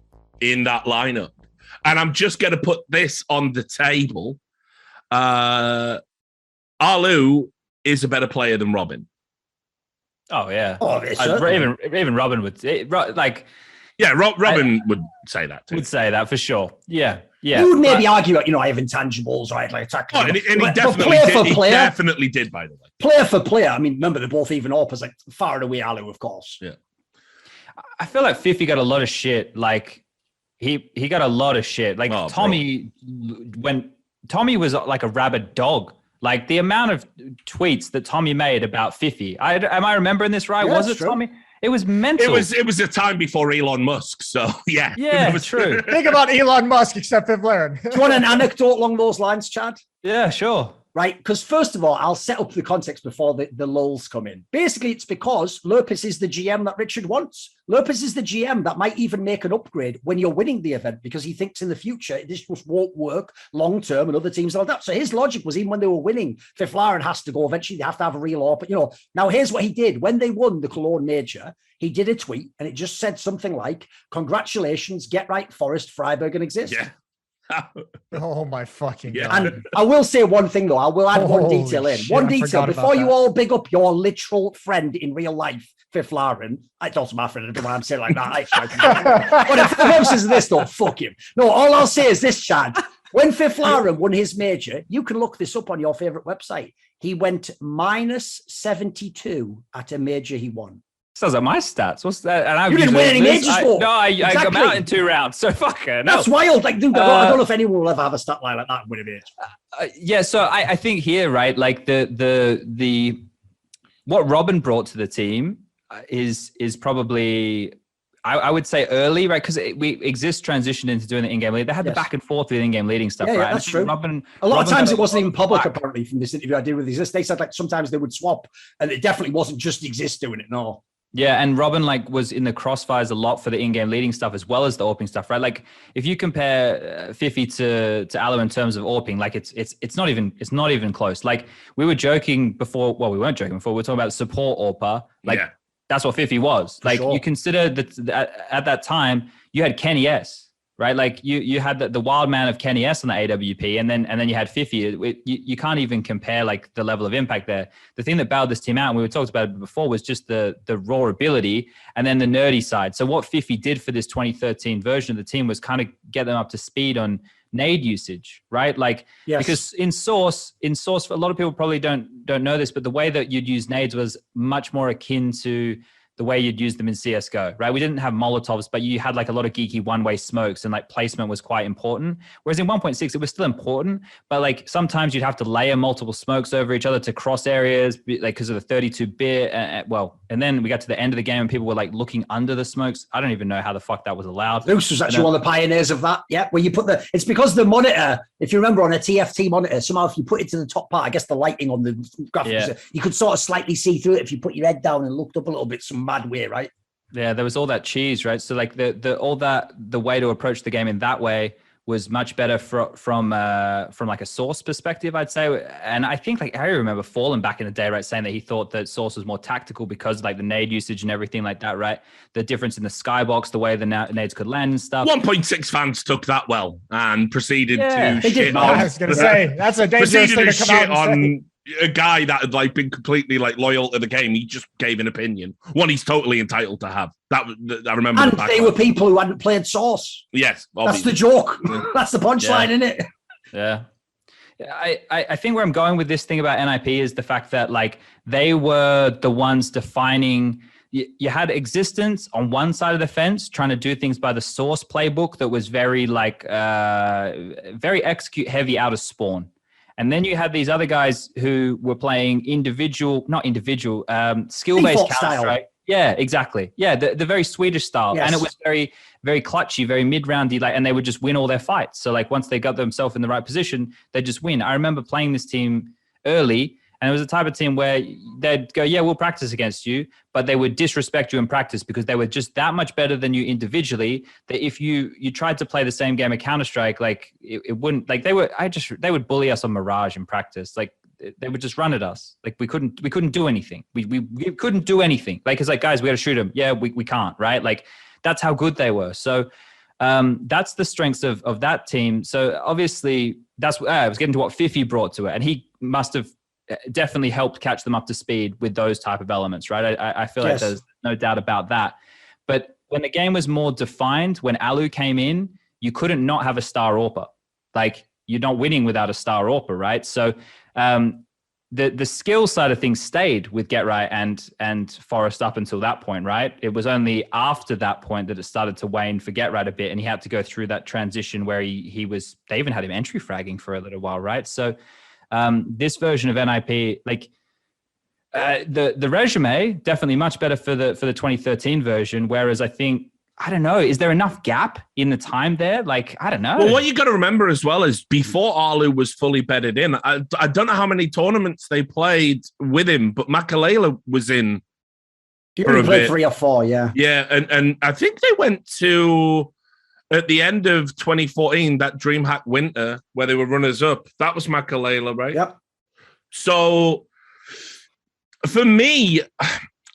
in that lineup. And I'm just going to put this on the table. Arlu is a better player than Robin. Oh yeah. Oh, even Robin would like. Yeah, Robin would say that too. Would say that for sure. Yeah. You would maybe argue that, I have intangibles, right? Like Oh, and he definitely did. He definitely did, by the way. Player for player. I mean, remember, they're both even up as like far and away Alu, of course. Yeah. I feel like Fifi got a lot of shit. Like he got a lot of shit. Like Tommy, when Tommy was like a rabid dog. Like the amount of tweets that Tommy made about Fifi. Am I remembering this right? Yeah, was it true. Tommy? It was mental. It was a time before Elon Musk. So yeah. Yeah, it was true. Think about Elon Musk, except Viv Laren. Do you want an anecdote along those lines, Chad? Yeah, sure. Right, because first of all, I'll set up the context before the lulz come in. Basically, it's because Lurpus is the GM that Richard wants. Lurpus is the GM that might even make an upgrade when you're winning the event because he thinks in the future this just won't work long term and other teams will adapt. So his logic was even when they were winning, Fifth Laren has to go. Eventually, they have to have a real AWP. But now here's what he did when they won the Cologne Major. He did a tweet and it just said something like, "Congratulations, get right, Forest, Freiburg exist." Yeah. Oh my fucking God. And I will say one thing though. I will add one detail in. Shit, one I detail forgot before about you that. all big up your literal friend in real life, Fifth Laren. It's also my friend. I don't know why I'm saying it like that. But for the purposes of this, though, fuck him. No, all I'll say is this, Chad. When Fifth Laren won his major, you can look this up on your favorite website. He went -72 at a major he won. Sounds like my stats. What's that? And You didn't win any majors for. No, I Exactly. come out in 2 rounds. So fuck her. No. That's wild. Like, dude, I don't know if anyone will ever have a stat line like that and win a major. Yeah, so I think here, right, like the what Robin brought to the team is probably I would say early, right? Because Exist transitioned into doing the in-game lead. They had the back and forth with in-game leading stuff, right? That's true. Robin, a lot of times it wasn't even public, back. apparently, from this interview I did with Exist. They said like sometimes they would swap, and it definitely wasn't just Exist doing it. No. Yeah, and Robin like was in the crossfires a lot for the in-game leading stuff as well as the AWPing stuff, right? Like if you compare Fifi to Alu in terms of AWPing, like it's not even close. Like we were joking before. Well, we weren't joking before. We were talking about support AWPer. Like that's what Fifi was. Like you consider that at that time you had Kenny S, right? Like you had the wild man of Kenny S on the AWP, and then you had Fifi. You can't even compare like the level of impact there. The thing that bailed this team out, and we were talked about it before, was just the raw ability and then the nerdy side. So what Fifi did for this 2013 version of the team was kind of get them up to speed on nade usage, right? Like because in source, a lot of people probably don't know this, but the way that you'd use nades was much more akin to the way you'd use them in CSGO, right? We didn't have Molotovs, but you had like a lot of geeky one-way smokes and like placement was quite important. Whereas in 1.6, it was still important, but like sometimes you'd have to layer multiple smokes over each other to cross areas, like because of the 32-bit. And then we got to the end of the game and people were like looking under the smokes. I don't even know how the fuck that was allowed. Luce was actually one of the pioneers of that. Yeah, where you put it's because the monitor, if you remember on a TFT monitor, somehow if you put it to the top part, I guess the lighting on the graphics, you could sort of slightly see through it if you put your head down and looked up a little bit, some mad way, right? Yeah, there was all that cheese, right? So like the way to approach the game in that way was much better from like a source perspective, I'd say. And I think like I remember Fallen back in the day, right, saying that he thought that source was more tactical because like the nade usage and everything like that, right? The difference in the skybox, the way the nades could land and stuff. 1.6 fans took that well and proceeded to shit on. I was going to say, that's a dangerous thing to come out and say. A guy that had like been completely like loyal to the game. He just gave an opinion. One he's totally entitled to have. That I remember. And they were people who hadn't played Source. Yes, That's obviously. the joke. That's the punchline, isn't it? Yeah. I think where I'm going with this thing about NIP is the fact that like they were the ones defining. You had Existence on one side of the fence trying to do things by the Source playbook that was very like very execute heavy out of spawn. And then you had these other guys who were playing skill-based Counterstrike. Yeah, exactly. Yeah, the very Swedish style. Yes. And it was very, very clutchy, very mid-roundy, and they would just win all their fights. So like once they got themselves in the right position, they'd just win. I remember playing this team early, and it was a type of team where they'd go, yeah, we'll practice against you, but they would disrespect you in practice because they were just that much better than you individually that if you tried to play the same game of Counter-Strike, like it wouldn't, like they would bully us on Mirage in practice. Like they would just run at us. Like we couldn't do anything. We couldn't do anything. Like, it's like, guys, we got to shoot them. Yeah, we can't, right? Like that's how good they were. So that's the strengths of that team. So obviously that's, I was getting to what Fifi brought to it, and he must have definitely helped catch them up to speed with those type of elements, right? I feel like there's no doubt about that. But when the game was more defined, when Alu came in, you couldn't not have a star AWPer. Like, you're not winning without a star AWPer, right? So the skill side of things stayed with GetRight and Forest up until that point, right? It was only after that point that it started to wane for GetRight a bit, and he had to go through that transition where he was, they even had him entry fragging for a little while, right? So this version of NIP, like the resume, definitely much better for the 2013 version, whereas I think, I don't know, is there enough gap in the time there? Like, I don't know. Well, what you got to remember as well is before Arlu was fully bedded in, I don't know how many tournaments they played with him, but Makalela was in for a bit. 3 or 4, yeah. Yeah, and I think they went to, at the end of 2014, that DreamHack Winter, where they were runners-up. That was Makalela, right? Yep. So, for me,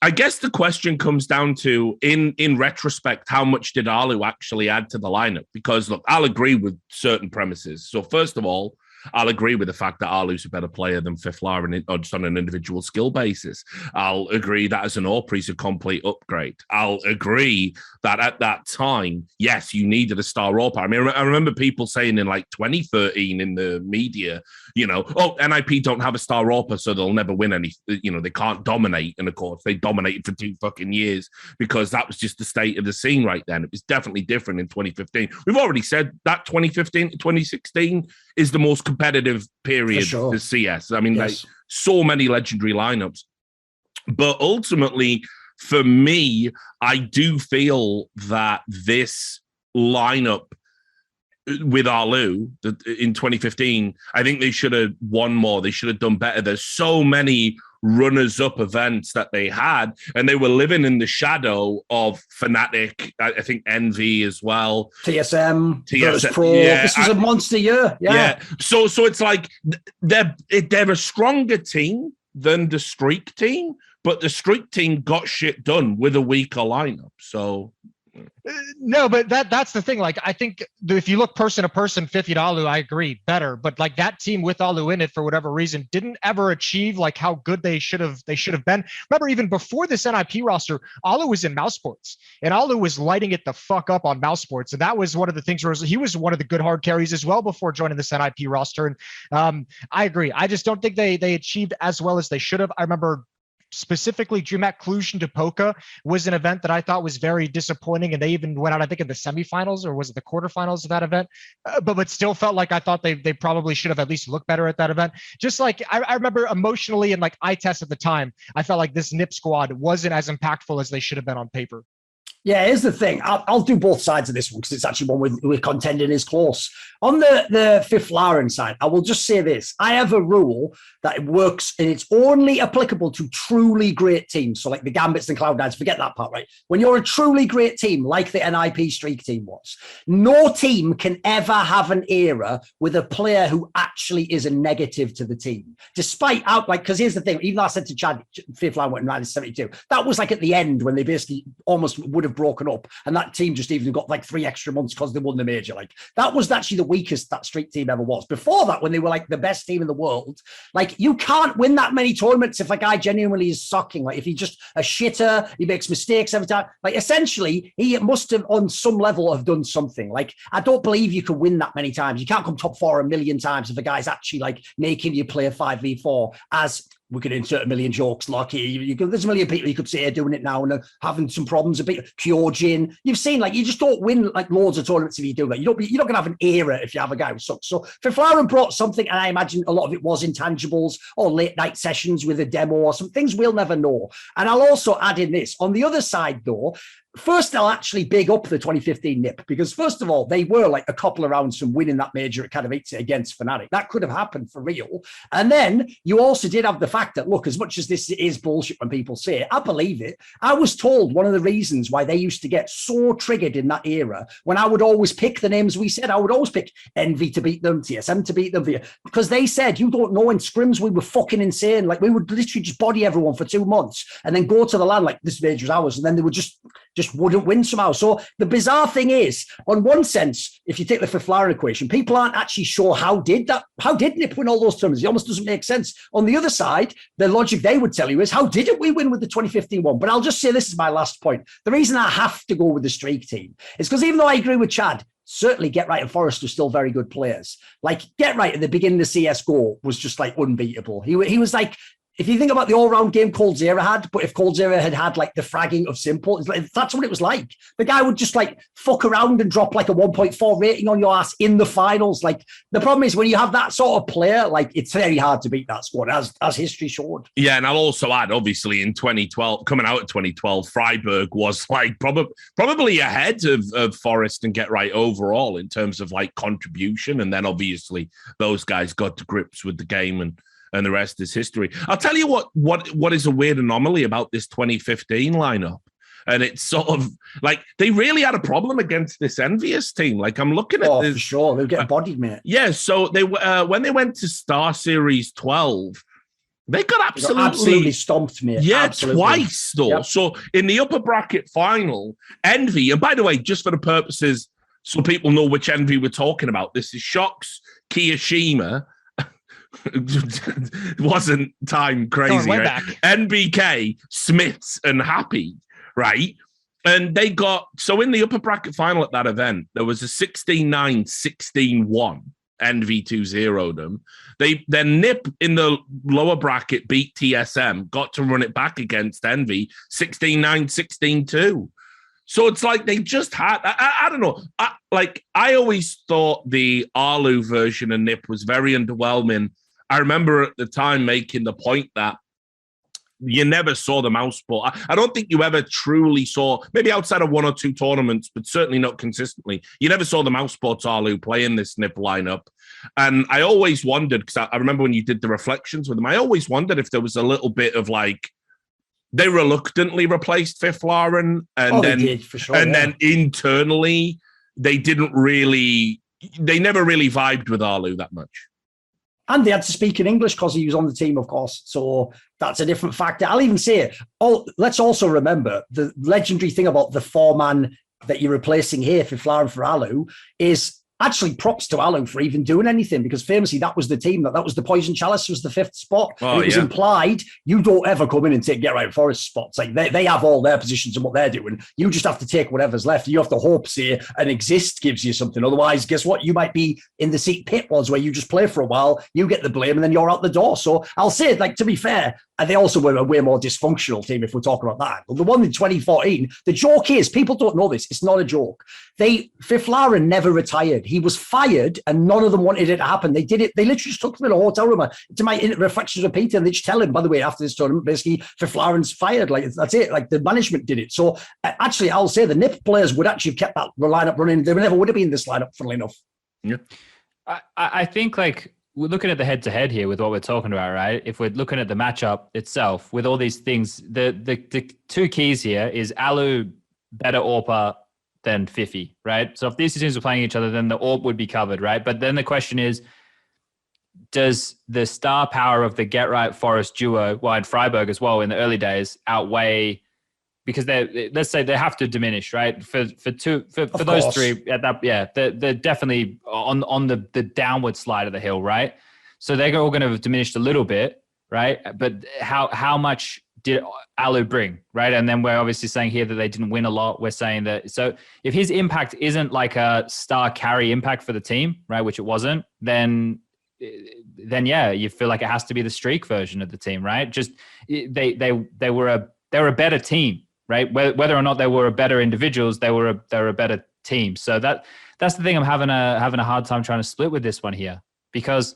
I guess the question comes down to, in retrospect, how much did Arlu actually add to the lineup? Because, look, I'll agree with certain premises. So, first of all, I'll agree with the fact that Arlu's a better player than Fiflar, just on an individual skill basis. I'll agree that as an AWPer, he's a complete upgrade. I'll agree that at that time, yes, you needed a star AWPer. I mean, I remember people saying in like 2013 in the media, you know, oh, NIP don't have a star AWPer, so they'll never win any, you know, they can't dominate. And of course, they dominated for 2 fucking years because that was just the state of the scene right then. It was definitely different in 2015. We've already said that 2015 to 2016 is the most competitive period for CS. I mean, like, so many legendary lineups. But ultimately, for me, I do feel that this lineup with Arlu in 2015, I think they should have won more. They should have done better. There's so many runners-up events that they had, and they were living in the shadow of Fnatic, I think Envy as well. TSM Pro. Yeah, this was a monster year. Yeah. So it's like they're a stronger team than the Streak team, but the Streak team got shit done with a weaker lineup. So no, but that's the thing. Like, I think if you look person to person, 50 Alu, I agree, better. But like, that team with Alu in it, for whatever reason, didn't ever achieve like how good they should have been. Remember, even before this NIP roster, Alu was in mouse sports, and Alu was lighting it the fuck up on mouse sports. And that was one of the things where he was one of the good hard carries as well before joining this NIP roster. And I agree. I just don't think they achieved as well as they should have. I remember specifically DreamHack Cluj to Poca was an event that I thought was very disappointing, and they even went out, I think, in the semifinals, or was it the quarterfinals of that event, but still felt like I thought they probably should have at least looked better at that event. Just like I remember emotionally, and like I test at the time, I felt like this NIP squad wasn't as impactful as they should have been on paper. Yeah, here's the thing. I'll do both sides of this one because it's actually one we're contending is close. On the Fifth Lauren side, I will just say this. I have a rule that it works, and it's only applicable to truly great teams. So like the Gambits and Cloud9s, forget that part, right? When you're a truly great team, like the NIP Streak team was, no team can ever have an era with a player who actually is a negative to the team. Despite because here's the thing, even though I said to Chad, Fifth Lauren went in 1972, that was like at the end when they basically almost would have broken up, and that team just even got like 3 extra months because they won the major. Like, that was actually the weakest that Streak team ever was. Before that, when they were like the best team in the world, like, you can't win that many tournaments if a guy genuinely is sucking. Like, if he's just a shitter, he makes mistakes every time. Like, essentially, he must have on some level have done something. Like, I don't believe you can win that many times. You can't come top 4 a million times if a guy's actually like making you play a 5v4 as we could insert a million jokes. Lucky, there's a million people you could say are doing it now and having some problems. A bit Kyojin, you've seen, like, you just don't win like loads of tournaments if you do that. You're not going to have an era if you have a guy who sucks. So Fiflaren brought something, and I imagine a lot of it was intangibles or late night sessions with a demo or some things we'll never know. And I'll also add in this on the other side though. First, I'll actually big up the 2015 NIP because, first of all, they were like a couple of rounds from winning that major at Katowice against Fnatic. That could have happened for real. And then you also did have the fact that, look, as much as this is bullshit when people say it, I believe it. I was told one of the reasons why they used to get so triggered in that era, when I would always pick the names we said, I would always pick Envy to beat them, TSM to beat them, because they said, you don't know, in scrims we were fucking insane. Like, we would literally just body everyone for 2 months and then go to the LAN like, this major's ours. And then they would just just wouldn't win somehow. So the bizarre thing is, on one sense, if you take the Fiflara equation, people aren't actually sure how did Nip win all those tournaments? It almost doesn't make sense. On the other side, the logic they would tell you is, how didn't we win with the 2015 one? But I'll just say this is my last point. The reason I have to go with the streak team is because even though I agree with Chad, certainly Get Right and Forrest are still very good players. Like Get Right at the beginning of CSGO was just like unbeatable. He was like, if you think about the all-round game Coldzera had, but if Coldzera had like the fragging of Simple, it's like, that's what it was like. The guy would just like fuck around and drop like a 1.4 rating on your ass in the finals. Like the problem is when you have that sort of player, like it's very hard to beat that squad, as history showed. Yeah, and I'll also add, obviously, in 2012, coming out of 2012, Freiburg was like probably ahead of Forrest and Get Right overall in terms of like contribution. And then obviously those guys got to grips with the game and the rest is history. I'll tell you what is a weird anomaly about this 2015 lineup. And it's sort of like they really had a problem against this Envious team. Like I'm looking at this. For sure. They'll get bodied, mate. Yeah. So they when they went to Star Series 12, they got absolutely stomped, mate. Yeah, absolutely. Twice though. Yep. So in the upper bracket final, Envy, and by the way, just for the purposes so people know which Envy we're talking about, this is Shocks, Kiyashima. It wasn't time crazy, right? Back. NBK, Smiths, and Happy, right? And they got, so in the upper bracket final at that event, there was a 16-9, 16-1. Envy 2-0'd them. Then Nip in the lower bracket beat TSM, got to run it back against Envy, 16-9, 16-2. So it's like they just had, I don't know. I always thought the Arlu version of Nip was very underwhelming. I remember at the time making the point that you never saw the mouse sport. I don't think you ever truly saw, maybe outside of one or two tournaments, but certainly not consistently. You never saw the mouse sports Arlu play in this Nip lineup. And I always wondered, because I remember when you did the reflections with them, I always wondered if there was a little bit of like, they reluctantly replaced Fiflaren, and then internally they never really vibed with Arlu that much. And they had to speak in English because he was on the team, of course. So that's a different factor. I'll even say it. Let's also remember the legendary thing about the 4-man that you're replacing here, Fiflaren for Arlu, is actually props to Alu for even doing anything, because famously that was the team that was the Poison Chalice was the 5th spot. Oh, and it was implied you don't ever come in and take Get Right Forest spots. Like they have all their positions and what they're doing. You just have to take whatever's left. You have to hope, say, an exist gives you something. Otherwise, guess what? You might be in the seat Pit was, where you just play for a while, you get the blame, and then you're out the door. So I'll say, like, to be fair, and they also were a way more dysfunctional team if we're talking about that. But the one in 2014, the joke is, people don't know this, it's not a joke. Fiflaren never retired. He was fired and none of them wanted it to happen. They did it. They literally just took him in a hotel room to my reflections of Peter, and they just tell him, by the way, after this tournament, basically, Fiflaren's fired. Like, that's it. Like, the management did it. So actually, I'll say the NIP players would actually have kept that lineup running. They never would have been in this lineup, funnily enough. Yeah. I think, like, we're looking at the head-to-head here with what we're talking about, right? If we're looking at the matchup itself with all these things, the two keys here is Alu better AWPer than Fifi, right? So if these two teams were playing each other, then the AWP would be covered, right? But then the question is, does the star power of the Get Right Forest duo, well, and Freiburg as well in the early days, outweigh? Because let's say they have to diminish, right? For those three at that, yeah, they're definitely on the downward slide of the hill, right? So they're all going to have diminished a little bit, right? But how much did Alu bring, right? And then we're obviously saying here that they didn't win a lot. We're saying that, so if his impact isn't like a star carry impact for the team, right, which it wasn't, then yeah, you feel like it has to be the streak version of the team, right? Just they were a better team. Right, whether or not they were better individuals, they were a better team. So that's the thing I'm having a hard time trying to split with this one here, because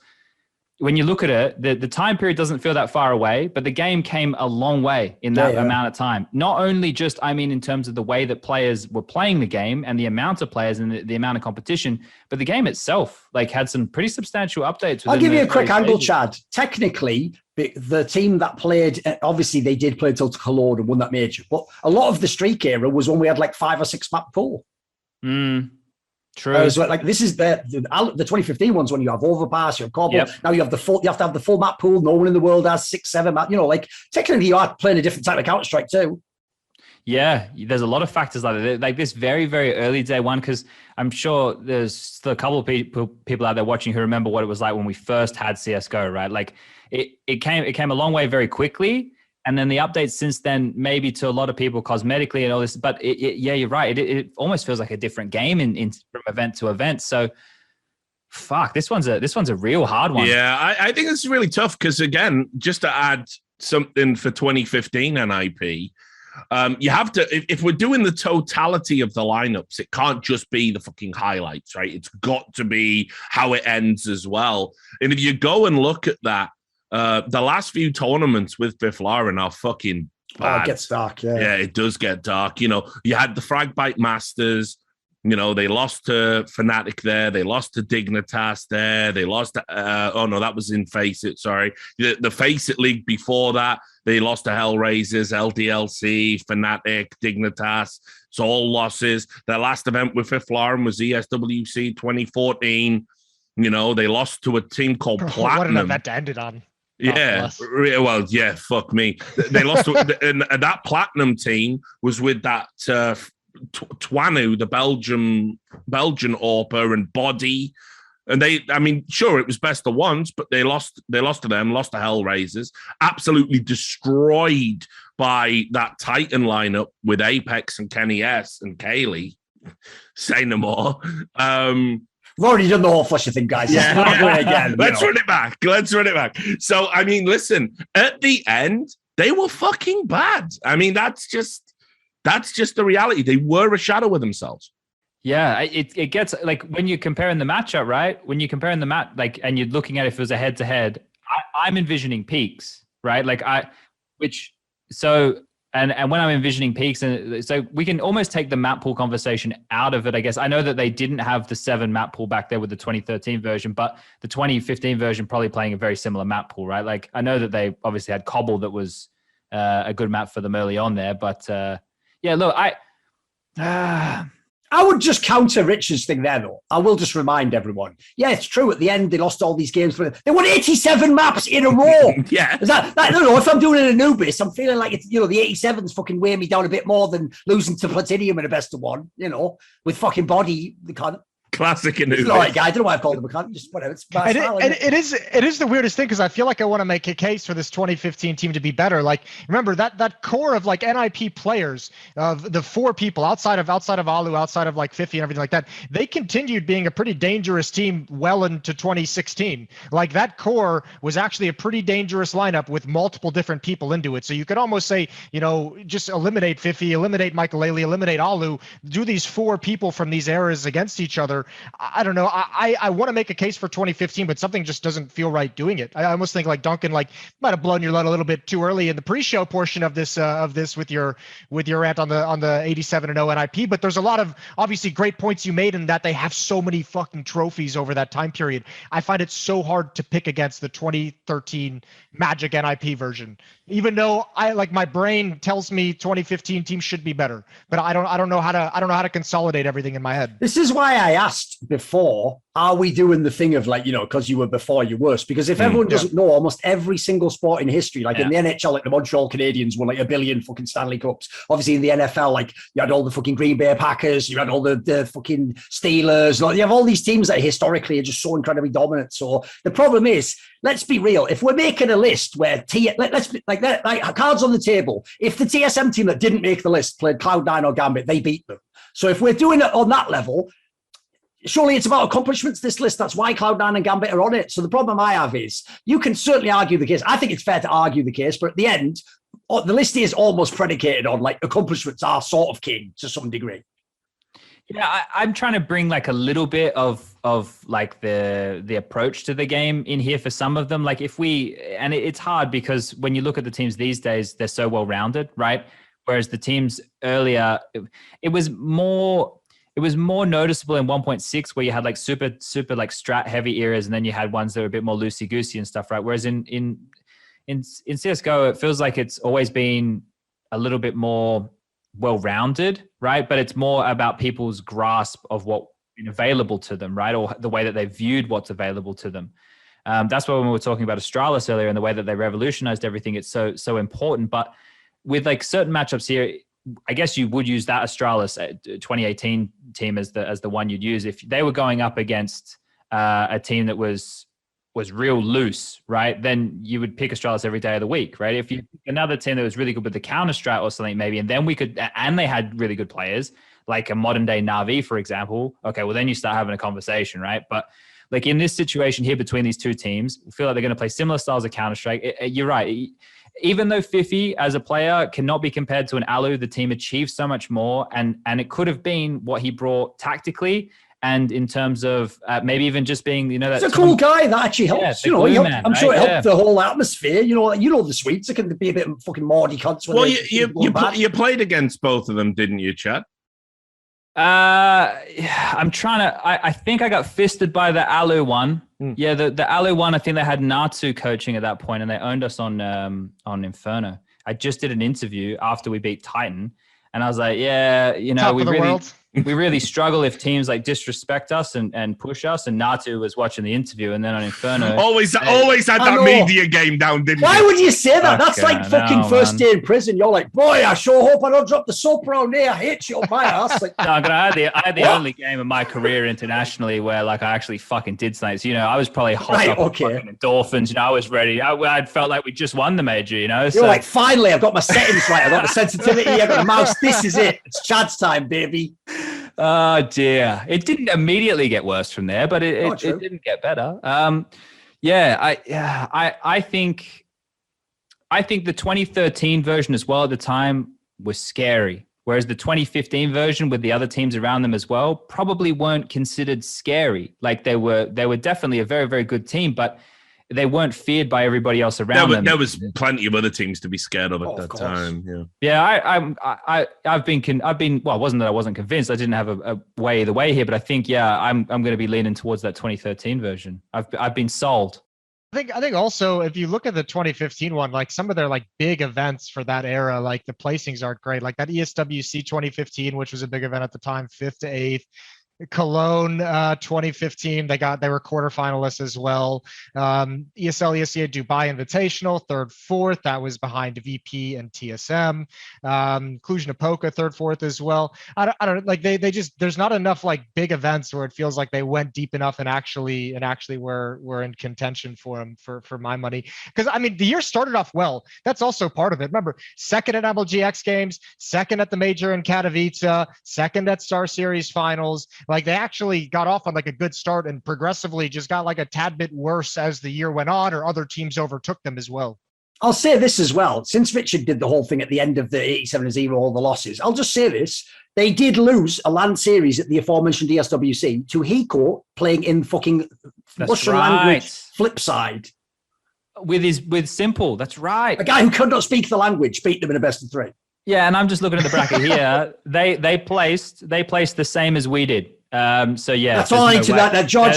when you look at it, the time period doesn't feel that far away, but the game came a long way in that amount of time. Not only just, I mean, in terms of the way that players were playing the game and the amount of players and the amount of competition, but the game itself like had some pretty substantial updates. I'll give you a quick angle, Chad. Technically, the team that played, obviously they did play until Cologne and won that major, but a lot of the streak era was when we had like 5 or 6 map pool. True. So like this is the 2015 ones when you have overpass, you have cobble. Yep. Now you have you have to have the full map pool. No one in the world has 6, 7 map. You know, like technically you are playing a different type of Counterstrike too. Yeah, there's a lot of factors like that. Like this very, very early day one, because I'm sure there's still a couple of people out there watching who remember what it was like when we first had CSGO, right? Like it came a long way very quickly. And then the updates since then, maybe to a lot of people cosmetically and all this, but yeah, you're right. It almost feels like a different game in from event to event. So fuck, this one's a real hard one. Yeah, I think it's really tough because, again, just to add something for 2015 NIP, you have to, if we're doing the totality of the lineups, it can't just be the fucking highlights, right? It's got to be how it ends as well. And if you go and look at that, the last few tournaments with Biflarin are fucking bad. Oh, it gets dark, yeah. Yeah, it does get dark. You know, you had the Fragbite Masters. You know, they lost to Fnatic there. They lost to Dignitas there. They lost to, that was in Face It, sorry. The Face It League before that, they lost to Hellraisers, LDLC, Fnatic, Dignitas. It's all losses. Their last event with Biflarin was ESWC 2014. You know, they lost to a team called Platinum. What an event to end it on. Yeah, well, yeah, fuck me. They lost to, and that Platinum team was with that Twanu, the Belgian AWPer and Body, and sure, it was best of ones, but they lost to them, lost to Hellraisers, absolutely destroyed by that Titan lineup with Apex and Kenny S and Kaylee. Say no more. We've already done the whole Flusher thing, guys. Yeah. Again, Let's run it back. So, I mean, listen, at the end, they were fucking bad. I mean, that's just the reality. They were a shadow of themselves. Yeah, it gets like when you're comparing the matchup, right? When you're comparing the and you're looking at if it was a head to head, I'm envisioning peaks, right? And when I'm envisioning peaks, and so we can almost take the map pool conversation out of it, I guess. I know that they didn't have the 7 map pool back there with the 2013 version, but the 2015 version probably playing a very similar map pool, right? Like I know that they obviously had Cobble that was a good map for them early on there, but yeah, look, I would just counter Richard's thing there, though. I will just remind everyone. Yeah, it's true. At the end, they lost all these games. They won 87 maps in a row. Yeah. Is that, I don't know. If I'm doing it in Anubis, I'm feeling like it's, the 87s fucking weigh me down a bit more than losing to Platinum in a best of one, with fucking Body. They can't. Classic Anubis. All right, guy. I don't know why I've called him. I can't just whatever. It's it is the weirdest thing because I feel like I want to make a case for this 2015 team to be better. Like, remember that core of like NIP players, of the 4 people outside of Alu, outside of like 50 and everything like that, they continued being a pretty dangerous team well into 2016. Like that core was actually a pretty dangerous lineup with multiple different people into it. So you could almost say, just eliminate 50, eliminate Michael Ailey, eliminate Alu, do these 4 people from these eras against each other. I don't know. I want to make a case for 2015, but something just doesn't feel right doing it. I almost think like Duncan might have blown your load a little bit too early in the pre-show portion of this with your rant on the 87-0 NIP. But there's a lot of obviously great points you made in that they have so many fucking trophies over that time period. I find it so hard to pick against the 2013 Magic NIP version, even though my brain tells me 2015 teams should be better, but I don't know how to consolidate everything in my head. This is why I asked before, are we doing the thing of because you were before you worst? Because if everyone doesn't know, almost every single sport in history, in the NHL, like the Montreal Canadiens won like 1 billion fucking Stanley Cups. Obviously in the NFL, you had all the fucking Green Bay Packers, you had all the fucking Steelers. You have all these teams that historically are just so incredibly dominant. So the problem is, let's be real. If we're making a list where let's be like that, cards on the table. If the TSM team that didn't make the list played Cloud9 or Gambit, they beat them. So if we're doing it on that level, surely it's about accomplishments, this list. That's why Cloud9 and Gambit are on it. So the problem I have is you can certainly argue the case. I think it's fair to argue the case, but at the end, the list is almost predicated on accomplishments are sort of king to some degree. Yeah, I'm trying to bring a little bit of the approach to the game in here for some of them. It's hard because when you look at the teams these days, they're so well rounded, right? Whereas the teams earlier, it was more noticeable in 1.6 where you had super strat heavy eras, and then you had ones that were a bit more loosey goosey and stuff, right? Whereas in CSGO, it feels like it's always been a little bit more well-rounded, right? But it's more about people's grasp of what's been available to them, right? Or the way that they viewed what's available to them. That's why when we were talking about Astralis earlier and the way that they revolutionized everything, it's so important. But with certain matchups here, I guess you would use that Astralis 2018 team as the one you'd use if they were going up against a team that was real loose, right? Then you would pick Astralis every day of the week, right? If you pick another team that was really good with the Counterstrike or something, maybe, and then they had really good players, like a modern day Na'Vi, for example. Okay, well then you start having a conversation, right? But like in this situation here between these two teams, I feel like they're going to play similar styles of Counterstrike. You're right. Even though Fifi as a player cannot be compared to an Alu, the team achieved so much more, and it could have been what he brought tactically. And in terms of maybe even just being, that he's a cool guy that actually helps. Yeah, I'm sure it helped the whole atmosphere. The Swedes, it can be a bit fucking Mordy cunts. Well, you played against both of them, didn't you, Chad? I'm trying to. I think I got fisted by the Alu one. Yeah, the Alu one. I think they had Natsu coaching at that point, and they owned us on Inferno. I just did an interview after we beat Titan, and I was like, yeah, we really struggle if teams like disrespect us and push us. And Natu was watching the interview, and then on Inferno, always had that media game down, didn't Why you? would you say that? That's like fucking first day in prison. You're like, boy, I sure hope I don't drop the soap around here. I hate you on my ass. Like, no, I had the only game of my career internationally where like I actually fucking did something. So, I was probably hot up with fucking endorphins. I was ready. I felt like we just won the major. You're like, finally, I've got my settings right. I've got the sensitivity. I've got the mouse. This is it. It's Chad's time, baby. Oh dear! It didn't immediately get worse from there, but it didn't get better. I think the 2013 version as well at the time was scary, whereas the 2015 version with the other teams around them as well probably weren't considered scary. Like they were definitely a very, very good team, but they weren't feared by everybody else around them. There was plenty of other teams to be scared of at that time. I've been. Well, it wasn't that I wasn't convinced. I didn't have a way either way here, but I think I'm going to be leaning towards that 2013 version. I've been sold. I think also if you look at the 2015 one, like some of their like big events for that era, like the placings aren't great. Like that ESWC 2015, which was a big event at the time, 5th to 8th. Cologne 2015, they were quarterfinalists as well. ESL ESEA Dubai Invitational 3rd 4th, that was behind VP and TSM. Cluj-Napoca 3rd 4th as well. I don't like they just, there's not enough like big events where it feels like they went deep enough and actually were in contention for them for my money. Because I mean the year started off well. That's also part of it. Remember, 2nd at MLGX games, 2nd at the major in Katowice, 2nd at Star Series finals. Like they actually got off on like a good start and progressively just got like a tad bit worse as the year went on, or other teams overtook them as well. I'll say this as well. Since Richard did the whole thing at the end of the 87-0, all the losses, I'll just say this. They did lose a LAN series at the aforementioned DSWC to Hiko playing in fucking Russian language flip side. With Simple, that's right. A guy who could not speak the language beat them in a best of 3. Yeah, and I'm just looking at the bracket here. They placed the same as we did. So yeah, that's all I need to know. Now, George,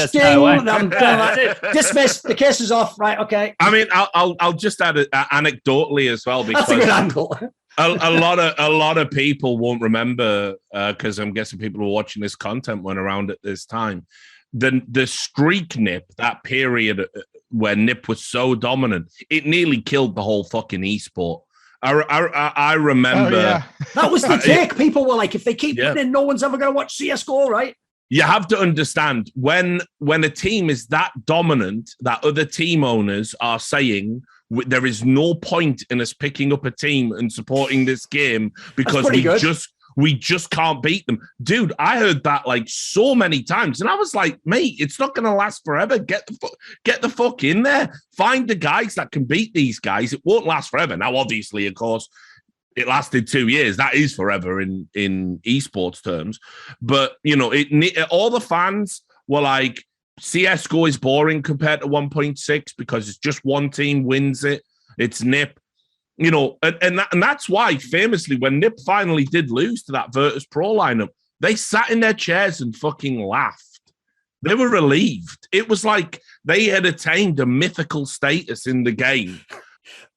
dismissed. The case is off. Right? Okay. I mean, I'll just add anecdotally as well, because that's a good angle. a lot of people won't remember because I'm guessing people who are watching this content weren't around at this time. The streak nip, that period where nip was so dominant, it nearly killed the whole fucking esport. I remember. Oh, yeah. That was the take. People were like, if they keep winning, no one's ever going to watch CSGO, right? You have to understand when a team is that dominant that other team owners are saying there is no point in us picking up a team and supporting this game because we just can't beat them. Dude, I heard that like so many times. And I was like, mate, it's not going to last forever. Get the fuck in there. Find the guys that can beat these guys. It won't last forever. Now, obviously, of course, it lasted 2 years. That is forever in esports terms. But, all the fans were like, CSGO is boring compared to 1.6 because it's just one team wins it. It's NIP. And that's why, famously, when NIP finally did lose to that Virtus Pro lineup, they sat in their chairs and fucking laughed. They were relieved. It was like they had attained a mythical status in the game.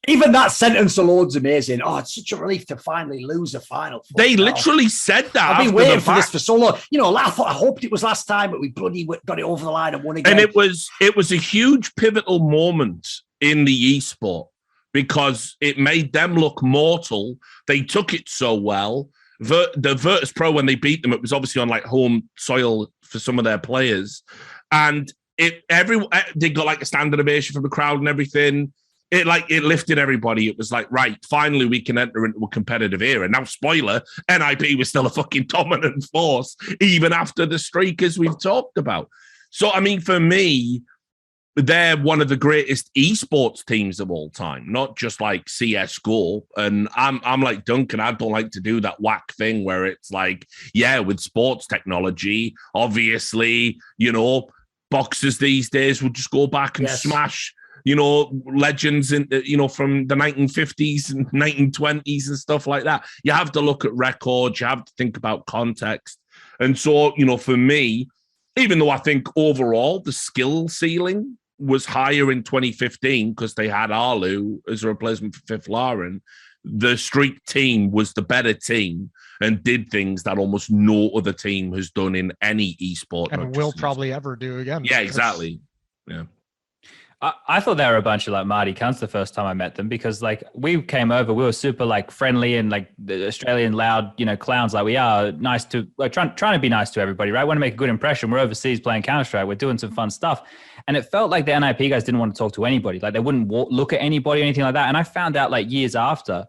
Even that sentence alone's amazing. Oh, it's such a relief to finally lose a final. They literally said that. I've been waiting for this for so long. I hoped it was last time, but we bloody got it over the line and won again. And it was a huge pivotal moment in the esport. because it made them look mortal. They took it so well. The Virtus Pro, when they beat them, it was obviously on like home soil for some of their players, and they got like a standing ovation from the crowd and everything. It lifted everybody. It was like, right, finally we can enter into a competitive era. Now, spoiler, NIP was still a fucking dominant force even after the streak, as we've talked about. So, I mean, for me, they're one of the greatest esports teams of all time, not just like CSGO. And I'm like Duncan, I don't like to do that whack thing where it's like, yeah, with sports technology, obviously, boxers these days will just go back and smash, legends in, from the 1950s and 1920s and stuff like that. You have to look at records. You have to think about context. And so, for me, even though I think overall the skill ceiling was higher in 2015 because they had Arlu as a replacement for Fifth Lauren, the Streak team was the better team and did things that almost no other team has done in any esport. And will probably ever do again. Yeah, exactly. Yeah. I thought they were a bunch of like Marty cunts the first time I met them, because like we came over, we were super like friendly and like the Australian loud, clowns like we are, nice to like trying to be nice to everybody, right? Want to make a good impression. We're overseas playing Counterstrike. We're doing some fun stuff. And it felt like the NIP guys didn't want to talk to anybody. Like they wouldn't look at anybody or anything like that. And I found out like years after,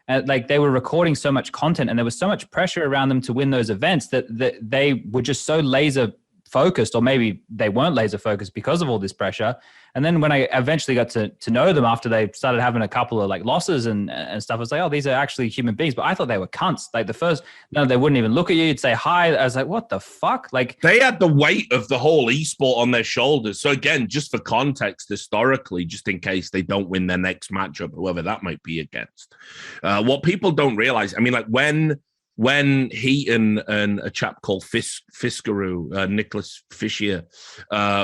like they were recording so much content and there was so much pressure around them to win those events that they were just so laser focused, or maybe they weren't laser focused because of all this pressure. And then when I eventually got to know them after they started having a couple of like losses and stuff, I was like, oh, these are actually human beings. But I thought they were cunts. Like they wouldn't even look at you. You'd say hi. I was like, what the fuck? Like they had the weight of the whole esport on their shoulders. So again, just for context, historically, just in case they don't win their next matchup, whoever that might be against, what people don't realize, I mean, like when he and a chap called Fiskaroo, Nicholas Fischer,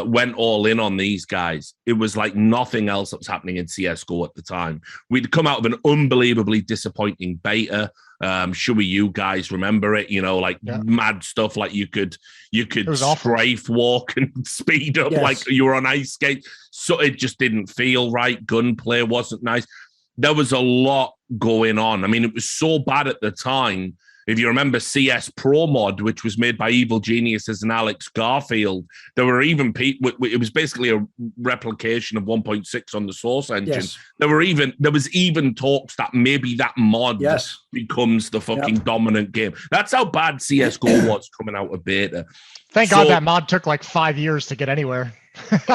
went all in on these guys, it was like nothing else that was happening in CSGO at the time. We'd come out of an unbelievably disappointing beta. Sure, you guys remember it? Mad stuff like you could strafe walk and speed up like you were on ice skates. So it just didn't feel right. Gunplay wasn't nice. There was a lot going on. I mean, it was so bad at the time. If you remember CS Pro Mod, which was made by Evil Geniuses and Alex Garfield, there were even people. It was basically a replication of 1.6 on the Source engine. Yes. There was even talks that maybe that mod becomes the fucking dominant game. That's how bad CS:GO was coming out of beta. Thank God that mod took like 5 years to get anywhere.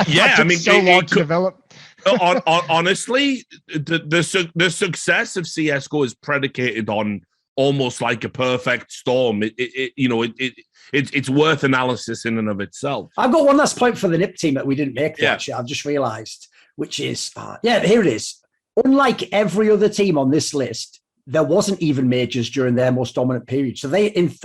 Yeah, I mean, so long to develop. Honestly, the success of CS:GO is predicated on almost like a perfect storm. It's worth analysis in and of itself. I've got one last point for the NIP team that we didn't make. Actually, I've just realised, which is here it is. Unlike every other team on this list, there wasn't even majors during their most dominant period. So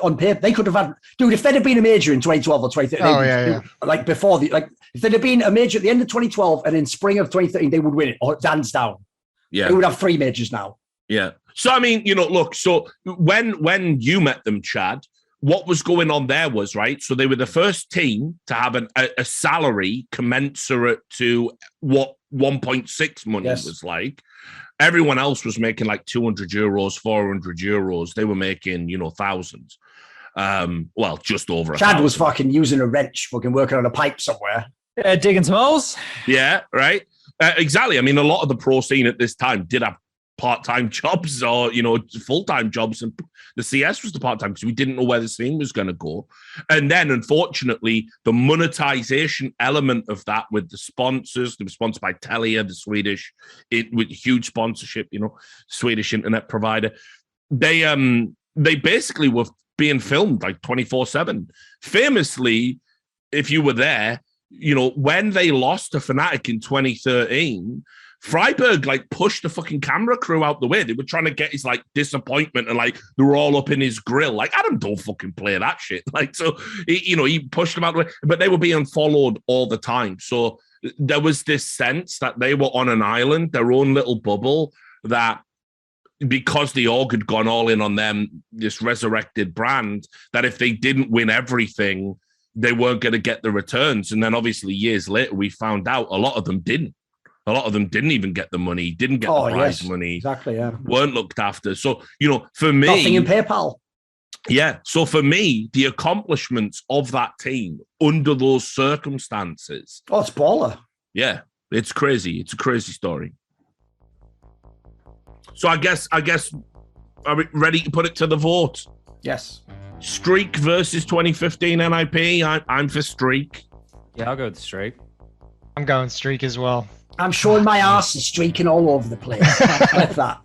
on paper, they could have had, dude, if there'd have been a major in 2012 or 2013, like before if there'd have been a major at the end of 2012 and in spring of 2013, they would win it, or hands down. Yeah. They would have 3 majors now. Yeah. So, I mean, look, so when you met them, Chad, what was going on there was, right, so they were the first team to have a salary commensurate to what 1.6 money was like. Everyone else was making like 200 euros, 400 euros. They were making, thousands. Well, just over. Chad was fucking using a wrench, fucking working on a pipe somewhere. Digging some holes. Yeah, right. Exactly. I mean, a lot of the pro scene at this time did have part-time jobs or, full-time jobs. And the CS was the part-time because we didn't know where the scene was going to go. And then, unfortunately, the monetization element of that with the sponsors, they were sponsored by Telia, the Swedish, with huge sponsorship, Swedish internet provider. They basically were being filmed like 24/7. Famously, if you were there, when they lost to Fnatic in 2013, Freiburg pushed the fucking camera crew out the way. They were trying to get his disappointment, and they were all up in his grill. Adam, don't fucking play that shit. So he pushed them out the way, but they were being followed all the time. So there was this sense that they were on an island, their own little bubble, that because the org had gone all in on them, this resurrected brand, that if they didn't win everything, they weren't going to get the returns. And then obviously years later, we found out a lot of them didn't. A lot of them didn't even get the money, didn't get the prize money. Exactly, yeah. Weren't looked after. So, for me... Nothing in PayPal. Yeah. So for me, the accomplishments of that team under those circumstances... Oh, it's baller. Yeah, it's crazy. It's a crazy story. So I guess, are we ready to put it to the vote? Yes. Streak versus 2015 NIP. I'm for Streak. Yeah, I'll go with the Streak. I'm going Streak as well. I'm showing my arse and streaking all over the place. Like that.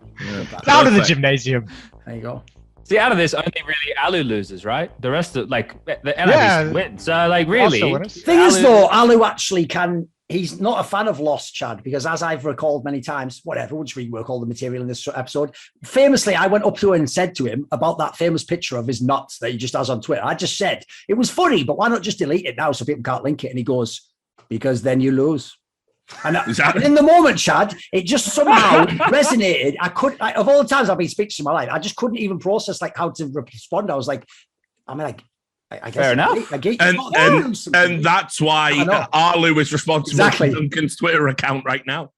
Down to the gymnasium. There you go. See, out of this, only really Alu loses, right? The rest of, the NIP wins. So, really... Thing is, though, Alu actually can... He's not a fan of Lost, Chad, because as I've recalled many times, whatever, we'll just rework all the material in this episode. Famously, I went up to him and said to him about that famous picture of his nuts that he just has on Twitter. I just said, it was funny, but why not just delete it now so people can't link it? And he goes, because then you lose. And in the moment, Chad, it just somehow resonated. Of all the times I've been speaking in my life, I just couldn't even process how to respond. I was like, I guess fair enough. And that's why Arlu is responsible for Duncan's Twitter account right now.